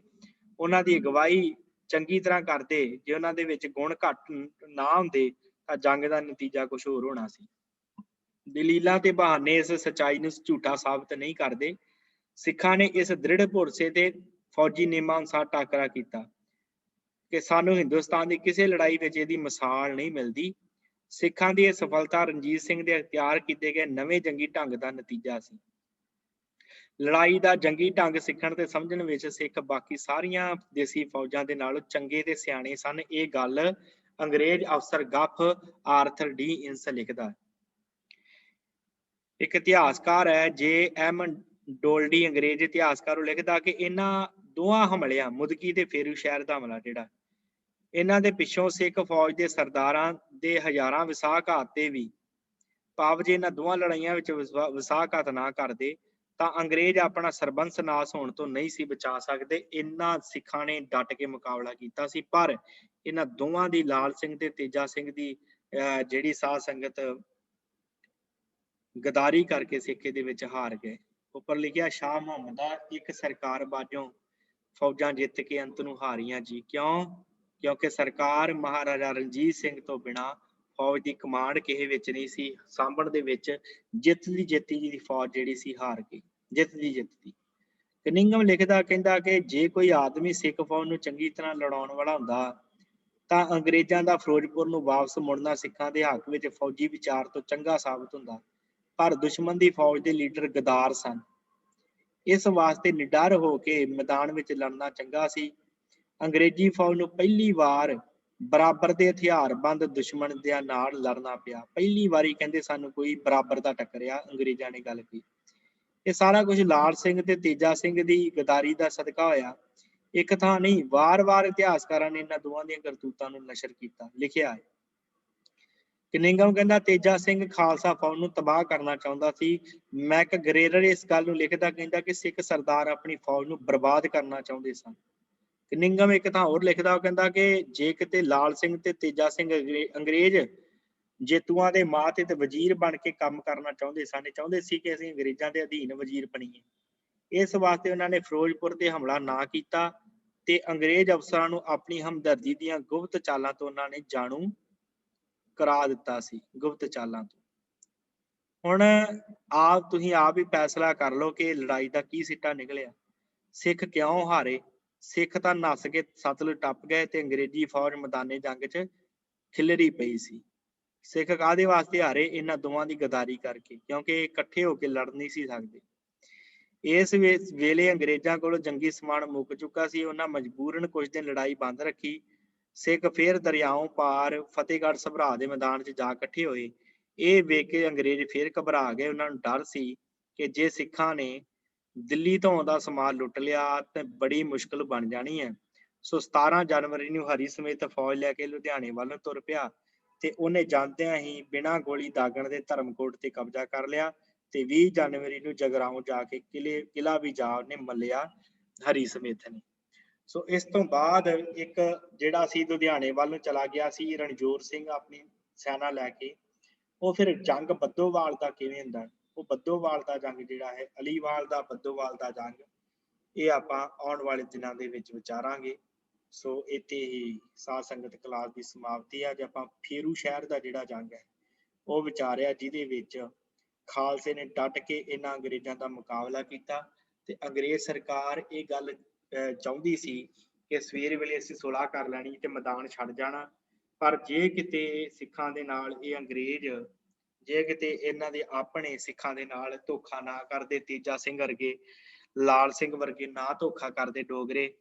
ਉਹਨਾਂ ਦੀ ਅਗਵਾਈ ਚੰਗੀ ਤਰ੍ਹਾਂ ਕਰਦੇ, ਜੇ ਉਹਨਾਂ ਦੇ ਵਿੱਚ ਗੁਣ ਘੱਟ ਨਾ ਹੁੰਦੇ ਤਾਂ ਜੰਗ ਦਾ ਨਤੀਜਾ ਕੁਝ ਹੋਰ ਹੋਣਾ ਸੀ। ਦਲੀਲਾਂ ਤੇ ਬਹਾਨੇ ਇਸ ਸੱਚਾਈ ਨੂੰ ਝੂਠਾ ਸਾਬਤ ਨਹੀਂ ਕਰਦੇ। ਸਿੱਖਾਂ ਨੇ ਇਸ ਦ੍ਰਿੜ ਭਰੋਸੇ ਤੇ ਫੌਜੀ ਨਿਯਮਾਂ ਅਨੁਸਾਰ ਟਾਕਰਾ ਕੀਤਾ ਕਿ ਸਾਨੂੰ ਹਿੰਦੁਸਤਾਨ ਦੀ ਕਿਸੇ ਲੜਾਈ ਵਿੱਚ ਇਹਦੀ ਮਿਸਾਲ ਨਹੀਂ ਮਿਲਦੀ। ਸਿੱਖਾਂ ਦੀ ਇਹ ਸਫਲਤਾ ਰਣਜੀਤ ਸਿੰਘ ਦੇ ਅਖਤਿਆਰ ਕੀਤੇ ਗਏ ਨਵੇਂ ਜੰਗੀ ਢੰਗ ਦਾ ਨਤੀਜਾ ਸੀ। ਲੜਾਈ ਦਾ ਜੰਗੀ ਢੰਗ ਸਿੱਖਣ ਤੇ ਸਮਝਣ ਵਿੱਚ ਸਿੱਖ ਬਾਕੀ ਸਾਰੀਆਂ ਦੇਸੀ ਫੌਜਾਂ ਦੇ ਨਾਲੋਂ ਚੰਗੇ ਤੇ ਸਿਆਣੇ ਸਨ। ਇਹ ਗੱਲ ਅੰਗਰੇਜ਼ ਅਫਸਰ ਗੱਫ ਆਰਥਰ ਡੀ ਇੰਸ ਲਿਖਦਾ। ਇੱਕ ਇਤਿਹਾਸਕਾਰ ਹੈ J.M. ਡੋਲਡੀ, ਅੰਗਰੇਜ਼ ਇਤਿਹਾਸਕਾਰ, ਉਹ ਲਿਖਦਾ ਕਿ ਇਹਨਾਂ ਦੋਹਾਂ ਹਮਲਿਆਂ ਮੁਦਕੀ ਤੇ ਫੇਰੂ ਸ਼ਹਿਰ ਦਾ ਹਮਲਾ ਜਿਹੜਾ ਇਹਨਾਂ ਦੇ ਪਿੱਛੋਂ ਸਿੱਖ ਫੌਜ ਦੇ ਸਰਦਾਰਾਂ ਦੇ ਹਜ਼ਾਰਾਂ ਵਿਸਾਖਘਾਤ ਤੇ ਵੀ ਭਾਵ ਜੇ ਇਹਨਾਂ ਦੋਹਾਂ ਲੜਾਈਆਂ ਵਿੱਚ ਵਿਸਾਖਘਾਤ ਨਾ ਕਰਦੇ ਤਾਂ ਅੰਗਰੇਜ਼ ਆਪਣਾ ਸਰਬੰਸ ਨਾਸ ਹੋਣ ਤੋਂ ਨਹੀਂ ਸੀ ਬਚਾ ਸਕਦੇ। ਇਹਨਾਂ ਸਿੱਖਾਂ ਨੇ ਡਟ ਕੇ ਮੁਕਾਬਲਾ ਕੀਤਾ ਸੀ ਪਰ ਇਹਨਾਂ ਦੋਵਾਂ ਦੀ ਲਾਲ ਸਿੰਘ ਤੇ ਤੇਜਾ ਸਿੰਘ ਦੀ ਜਿਹੜੀ ਸਾਧ ਸੰਗਤ ਗਦਾਰੀ ਕਰਕੇ ਸਿੱਖ ਦੇ ਵਿੱਚ ਹਾਰ ਗਏ। ਉੱਪਰ ਲਿਖਿਆ, ਸ਼ਾਹ ਮੁਹੰਮਦ ਦਾ ਇੱਕ ਸਰਕਾਰ ਬਾਝੋਂ ਫੌਜਾਂ ਜਿੱਤ ਕੇ ਅੰਤ ਨੂੰ ਹਾਰੀਆਂ ਜੀ। ਕਿਉਂ? ਕਿਉਂਕਿ ਸਰਕਾਰ ਮਹਾਰਾਜਾ ਰਣਜੀਤ ਸਿੰਘ ਤੋਂ ਬਿਨਾਂ ਫੌਜ ਦੀ ਕਮਾਂਡ ਕਿਸੇ ਵਿੱਚ ਨਹੀਂ ਸੀ ਸਾਂਭਣ ਦੇ ਵਿੱਚ। ਜਿੱਤਦੀ ਦੀ ਫੌਜ ਜਿਹੜੀ ਸੀ ਹਾਰ ਗਈ, ਜਿੱਤਦੀ। ਕਨਿੰਗਮ ਲਿਖਦਾ, ਕਹਿੰਦਾ ਕਿ ਜੇ ਕੋਈ ਆਦਮੀ ਸਿੱਖ ਫੌਜ ਨੂੰ ਚੰਗੀ ਤਰ੍ਹਾਂ ਲੜਾਉਣ ਵਾਲਾ ਹੁੰਦਾ ਤਾਂ ਅੰਗਰੇਜ਼ਾਂ ਦਾ ਫਿਰੋਜ਼ਪੁਰ ਨੂੰ ਵਾਪਸ ਮੁੜਨਾ ਸਿੱਖਾਂ ਦੇ ਹੱਕ ਵਿੱਚ ਫੌਜੀ ਵਿਚਾਰ ਤੋਂ ਚੰਗਾ ਸਾਬਤ ਹੁੰਦਾ। ਪਰ ਦੁਸ਼ਮਣ ਦੀ ਫੌਜ ਦੇ ਲੀਡਰ ਗਦਾਰ ਸਨ। ਇਸ ਵਾਸਤੇ ਨਿਡਰ ਹੋ ਕੇ ਮੈਦਾਨ ਵਿੱਚ ਲੜਨਾ ਚੰਗਾ ਸੀ। ਅੰਗਰੇਜ਼ੀ ਫੌਜ ਨੂੰ ਪਹਿਲੀ ਵਾਰ ਬਰਾਬਰ ਦੇ ਹਥਿਆਰਬੰਦ ਦੁਸ਼ਮਣ ਦੇ ਨਾਲ ਲੜਨਾ ਪਿਆ। ਪਹਿਲੀ ਵਾਰੀ ਕਹਿੰਦੇ ਸਾਨੂੰ ਕੋਈ ਬਰਾਬਰ ਦਾ ਟੱਕਰਿਆ, ਅੰਗਰੇਜ਼ਾਂ ਨੇ ਗੱਲ ਕਹੀ। ਇਹ ਸਾਰਾ ਕੁਝ ਲਾਲ ਸਿੰਘ ਤੇ ਤੇਜਾ ਸਿੰਘ ਦੀ ਗਦਾਰੀ ਦਾ ਸਦਕਾ ਹੋਇਆ। ਇੱਕ ਥਾਂ ਨਹੀਂ, ਵਾਰ-ਵਾਰ ਇਤਿਹਾਸਕਾਰਾਂ ਨੇ ਇਹਨਾਂ ਦੋਵਾਂ ਦੀਆਂ ਕਰਤੂਤਾਂ ਨੂੰ ਨਸ਼ਰ ਕੀਤਾ, ਲਿਖਿਆ ਹੈ। ਕਨਿੰਗਮ ਕਹਿੰਦਾ, ਤੇਜਾ ਸਿੰਘ ਖਾਲਸਾ ਫੌਜ ਨੂੰ ਤਬਾਹ ਕਰਨਾ ਚਾਹੁੰਦਾ ਸੀ। ਮੈਕਗਰੇਗਰ ਇਸ ਗੱਲ ਨੂੰ ਲਿਖਦਾ, ਕਹਿੰਦਾ ਕਿ ਸਿੱਖ ਸਰਦਾਰ ਆਪਣੀ ਫੌਜ ਨੂੰ ਬਰਬਾਦ ਕਰਨਾ ਚਾਹੁੰਦੇ ਸਨ। ਕਨਿੰਗਮ ਇੱਕ ਥਾਂ ਹੋਰ ਲਿਖਦਾ, ਉਹ ਕਹਿੰਦਾ ਕਿ ਜੇ ਕਿਤੇ ਲਾਲ ਸਿੰਘ ਤੇ ਤੇਜਾ ਸਿੰਘ ਅੰਗਰੇਜ਼ ਜੇਤੂਆਂ ਦੇ ਮਾਤੇ ਤੇ ਵਜ਼ੀਰ ਬਣ ਕੇ ਕੰਮ ਕਰਨਾ ਚਾਹੁੰਦੇ ਸੀ ਕਿ ਅਸੀਂ ਅੰਗਰੇਜ਼ਾਂ ਦੇ ਅਧੀਨ ਵਜ਼ੀਰ ਬਣੀਏ। ਇਸ ਵਾਸਤੇ ਉਹਨਾਂ ਨੇ ਫਿਰੋਜ਼ਪੁਰ ਤੇ ਹਮਲਾ ਨਾ ਕੀਤਾ ਤੇ ਅੰਗਰੇਜ਼ ਅਫਸਰਾਂ ਨੂੰ ਆਪਣੀ ਹਮਦਰਦੀ ਦੀਆਂ ਗੁਪਤ ਚਾਲਾਂ ਤੋਂ ਉਹਨਾਂ ਨੇ ਜਾਣੂ ਕਰਾ ਦਿੱਤਾ ਸੀ, ਗੁਪਤ ਚਾਲਾਂ ਤੋਂ। ਹੁਣ ਤੁਸੀਂ ਆਪ ਹੀ ਫੈਸਲਾ ਕਰ ਲਓ ਕਿ ਲੜਾਈ ਦਾ ਕੀ ਸਿੱਟਾ ਨਿਕਲਿਆ। ਸਿੱਖ ਕਿਉਂ ਹਾਰੇ? ਸਿੱਖ ਤਾਂ ਨੱਸ ਕੇ ਸਤਲੁਜ ਟੱਪ ਗਏ ਤੇ ਅੰਗਰੇਜ਼ੀ ਫੌਜ ਮੈਦਾਨੇ ਜੰਗ 'ਚ ਖਿਲਰੀ ਪਈ ਸੀ। ਸਿੱਖ ਕਾਹਦੇ ਵਾਸਤੇ ਹਾਰੇ? ਇਹਨਾਂ ਦੋਵਾਂ ਦੀ ਗਦਾਰੀ ਕਰਕੇ, ਕਿਉਂਕਿ ਇਕੱਠੇ ਹੋ ਕੇ ਲੜ ਨਹੀਂ ਸੀ ਸਕਦੇ। ਇਸ ਵੇਲੇ ਅੰਗਰੇਜ਼ਾਂ ਕੋਲ ਜੰਗੀ ਸਮਾਨ ਮੁੱਕ ਚੁੱਕਾ ਸੀ। ਉਹਨਾਂ ਮਜਬੂਰਨ ਕੁਝ ਦਿਨ ਲੜਾਈ ਬੰਦ ਰੱਖੀ। ਸਿੱਖ ਫੇਰ ਦਰਿਆਓਂ ਪਾਰ ਫਤਿਹਗੜ੍ਹ ਸਭਰਾ ਦੇ ਮੈਦਾਨ 'ਚ ਜਾ ਇਕੱਠੇ ਹੋਏ। ਇਹ ਵੇਖ ਕੇ ਅੰਗਰੇਜ਼ ਫੇਰ ਘਬਰਾ ਗਏ। ਉਹਨਾਂ ਨੂੰ ਡਰ ਸੀ ਕਿ ਜੇ ਸਿੱਖਾਂ ਨੇ ਦਿੱਲੀ ਤੋਂ ਆਉਂਦਾ ਸਮਾਨ ਲੁੱਟ ਲਿਆ ਤੇ ਬੜੀ ਮੁਸ਼ਕਲ ਬਣ ਜਾਣੀ ਹੈ। ਸੋ 17 ਜਨਵਰੀ ਨੂੰ ਹਰੀ ਸਮੇਤ ਫੌਜ ਲੈ ਕੇ ਲੁਧਿਆਣੇ ਵੱਲ ਤੁਰ ਪਿਆ ਤੇ ਉਹਨੇ ਜਾਂਦਿਆਂ ਹੀ ਬਿਨਾਂ ਗੋਲੀ ਦਾਗਣ ਦੇ ਧਰਮਕੋਟ ਤੇ ਕਬਜ਼ਾ ਕਰ ਲਿਆ ਤੇ 20 ਜਨਵਰੀ ਨੂੰ ਜਗਰਾਓਂ ਜਾ ਕੇ ਕਿਲਾ ਵੀ ਜਾ ਉਹਨੇ ਮੱਲਿਆ ਹਰੀ ਸਮੇਤ ਨੇ। ਸੋ ਇਸ ਤੋਂ ਬਾਅਦ ਇੱਕ ਜਿਹੜਾ ਸੀ ਲੁਧਿਆਣੇ ਵੱਲ ਨੂੰ ਚਲਾ ਗਿਆ ਸੀ ਰਣਜੋਰ ਸਿੰਘ ਆਪਣੀ ਸੈਨਾ ਲੈ ਕੇ। ਉਹ ਫਿਰ ਜੰਗ ਬੱਦੋਵਾਲ ਦਾ ਕਿਵੇਂ ਹੁੰਦਾ? ਉਹ ਬੱਦੋਵਾਲ ਦਾ ਜੰਗ ਜਿਹੜਾ ਹੈ, ਅਲੀਵਾਲ ਦਾ ਬੱਦੋਵਾਲ ਦਾ ਜੰਗ, ਇਹ ਆਪਾਂ ਆਉਣ ਵਾਲੇ ਦਿਨਾਂ ਦੇ ਵਿੱਚ ਵਿਚਾਰਾਂਗੇ। ਸੋ ਇੱਥੇ ਹੀ ਸਾਧ ਸੰਗਤ ਕਲਾਸ ਦੀ ਸਮਾਪਤੀ ਹੈ। ਅੱਜ ਆਪਾਂ ਫੇਰੂ ਸ਼ਹਿਰ ਦਾ ਜਿਹੜਾ ਜੰਗ ਹੈ ਉਹ ਵਿਚਾਰਿਆ, ਜਿਹਦੇ ਵਿੱਚ ਖਾਲਸੇ ਨੇ ਡਟ ਕੇ ਇਹਨਾਂ ਅੰਗਰੇਜ਼ਾਂ ਦਾ ਮੁਕਾਬਲਾ ਕੀਤਾ ਤੇ ਅੰਗਰੇਜ਼ ਸਰਕਾਰ ਇਹ ਗੱਲ ਚਾਹੁੰਦੀ ਸੀ ਕਿ ਸਵੇਰ ਵੇਲੇ ਅਸੀਂ ਸੁਲਾਹ ਕਰ ਲੈਣੀ ਤੇ ਮੈਦਾਨ ਛੱਡ ਜਾਣਾ। ਪਰ ਜੇ ਕਿਤੇ ਸਿੱਖਾਂ ਦੇ ਨਾਲ ਇਹ ਅੰਗਰੇਜ਼, ਜੇ ਕਿਤੇ ਇਹਨਾਂ ਦੇ ਆਪਣੇ ਸਿੱਖਾਂ ਦੇ ਨਾਲ ਧੋਖਾ ਨਾ ਕਰਦੇ, ਤੇਜਾ ਸਿੰਘ ਵਰਗੇ, ਲਾਲ ਸਿੰਘ ਵਰਗੇ ਨਾ ਧੋਖਾ ਕਰਦੇ ਡੋਗਰੇ,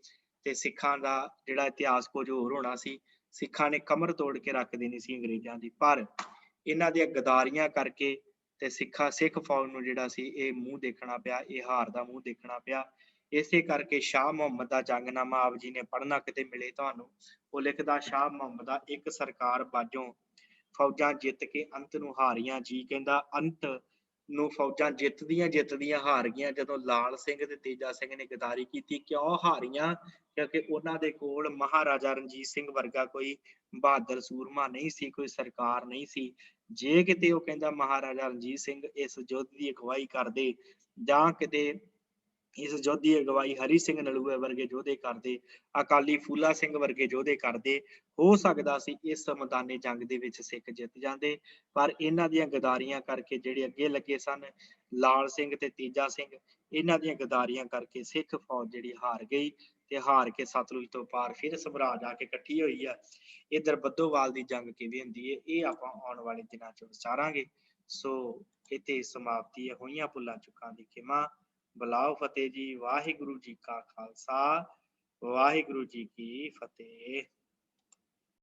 ਤੇ ਸਿੱਖਾਂ ਦਾ ਜਿਹੜਾ ਇਤਿਹਾਸ ਕੁਝ ਹੋਰ ਹੋਣਾ ਸੀ। सिखां ने कमर तोड़ के रख देनी सी अंग्रेजां दी। पर इन्हां दी गदारियां करके ते सिख फौज नूं जिहड़ा सी इह मूंह देखना पिया, इह हार दा मूंह देखना पिया। इसे करके शाह मुहम्मद दा जंगनामा आप जी ने पढ़ना किते मिले तुहानूं। ਉਹ लिखदा शाह मुहम्मद दा एक सरकार बाजों फौजां जित के अंत नूं हारियां जी। कहंदा अंत ਨੂੰ ਫੌਜਾਂ ਜਿੱਤਦੀਆਂ ਹਾਰ ਗਈਆਂ ਜਦੋਂ ਲਾਲ ਸਿੰਘ ਤੇ ਤੇਜਾ ਸਿੰਘ ਨੇ ਗਦਾਰੀ ਕੀਤੀ। ਕਿਉਂ ਹਾਰੀਆਂ? ਕਿਉਂਕਿ ਉਹਨਾਂ ਦੇ ਕੋਲ ਮਹਾਰਾਜਾ ਰਣਜੀਤ ਸਿੰਘ ਵਰਗਾ ਕੋਈ ਬਹਾਦਰ ਸੂਰਮਾ ਨਹੀਂ ਸੀ, ਕੋਈ ਸਰਕਾਰ ਨਹੀਂ ਸੀ। ਜੇ ਕਿਤੇ ਉਹ ਕਹਿੰਦਾ ਮਹਾਰਾਜਾ ਰਣਜੀਤ ਸਿੰਘ ਇਸ ਯੁੱਧ ਦੀ ਅਗਵਾਈ ਕਰਦੇ ਜਾਂ ਕਿਤੇ ਇਸ ਯੁੱਧ ਦੀ ਅਗਵਾਈ ਹਰੀ ਸਿੰਘ ਨਲੂਏ ਵਰਗੇ ਯੋਧੇ ਕਰਦੇ, ਅਕਾਲੀ ਫੂਲਾ ਸਿੰਘ ਵਰਗੇ ਯੋਧੇ ਕਰਦੇ, ਹੋ ਸਕਦਾ ਸੀ ਇਸ ਮੈਦਾਨੇ ਜੰਗ ਦੇ ਵਿੱਚ ਸਿੱਖ ਜਿੱਤ ਜਾਂਦੇ। ਪਰ ਇਹਨਾਂ ਦੀਆਂ ਗਦਾਰੀਆਂ ਕਰਕੇ ਜਿਹੜੇ ਅੱਗੇ ਲੱਗੇ ਸਨ, ਲਾਲ ਸਿੰਘ ਤੇ ਤੇਜਾ ਸਿੰਘ, ਇਹਨਾਂ ਦੀਆਂ ਗਦਾਰੀਆਂ ਕਰਕੇ ਸਿੱਖ ਫੌਜ ਜਿਹੜੀ ਹਾਰ ਗਈ ਤੇ ਹਾਰ ਕੇ ਸਤਲੁਜ ਤੋਂ ਪਾਰ ਫਿਰ ਸਭਰਾ ਜਾ ਕੇ ਇਕੱਠੀ ਹੋਈ ਆ। ਇੱਧਰ ਬੱਦੋਵਾਲ ਦੀ ਜੰਗ ਕਿਵੇਂ ਹੁੰਦੀ ਹੈ, ਇਹ ਆਪਾਂ ਆਉਣ ਵਾਲੇ ਦਿਨਾਂ 'ਚ ਵਿਚਾਰਾਂਗੇ। ਸੋ ਇੱਥੇ ਸਮਾਪਤੀ ਹੈ। ਹੋਈਆਂ ਭੁੱਲਾਂ ਚੁੱਕਾਂ ਦੀ ਖਿਮਾ। ਬੁਲਾਓ ਫਤਿਹ ਜੀ। ਵਾਹਿਗੁਰੂ ਜੀ ਕਾ ਖਾਲਸਾ, ਵਾਹਿਗੁਰੂ ਜੀ ਕੀ ਫਤਿਹ।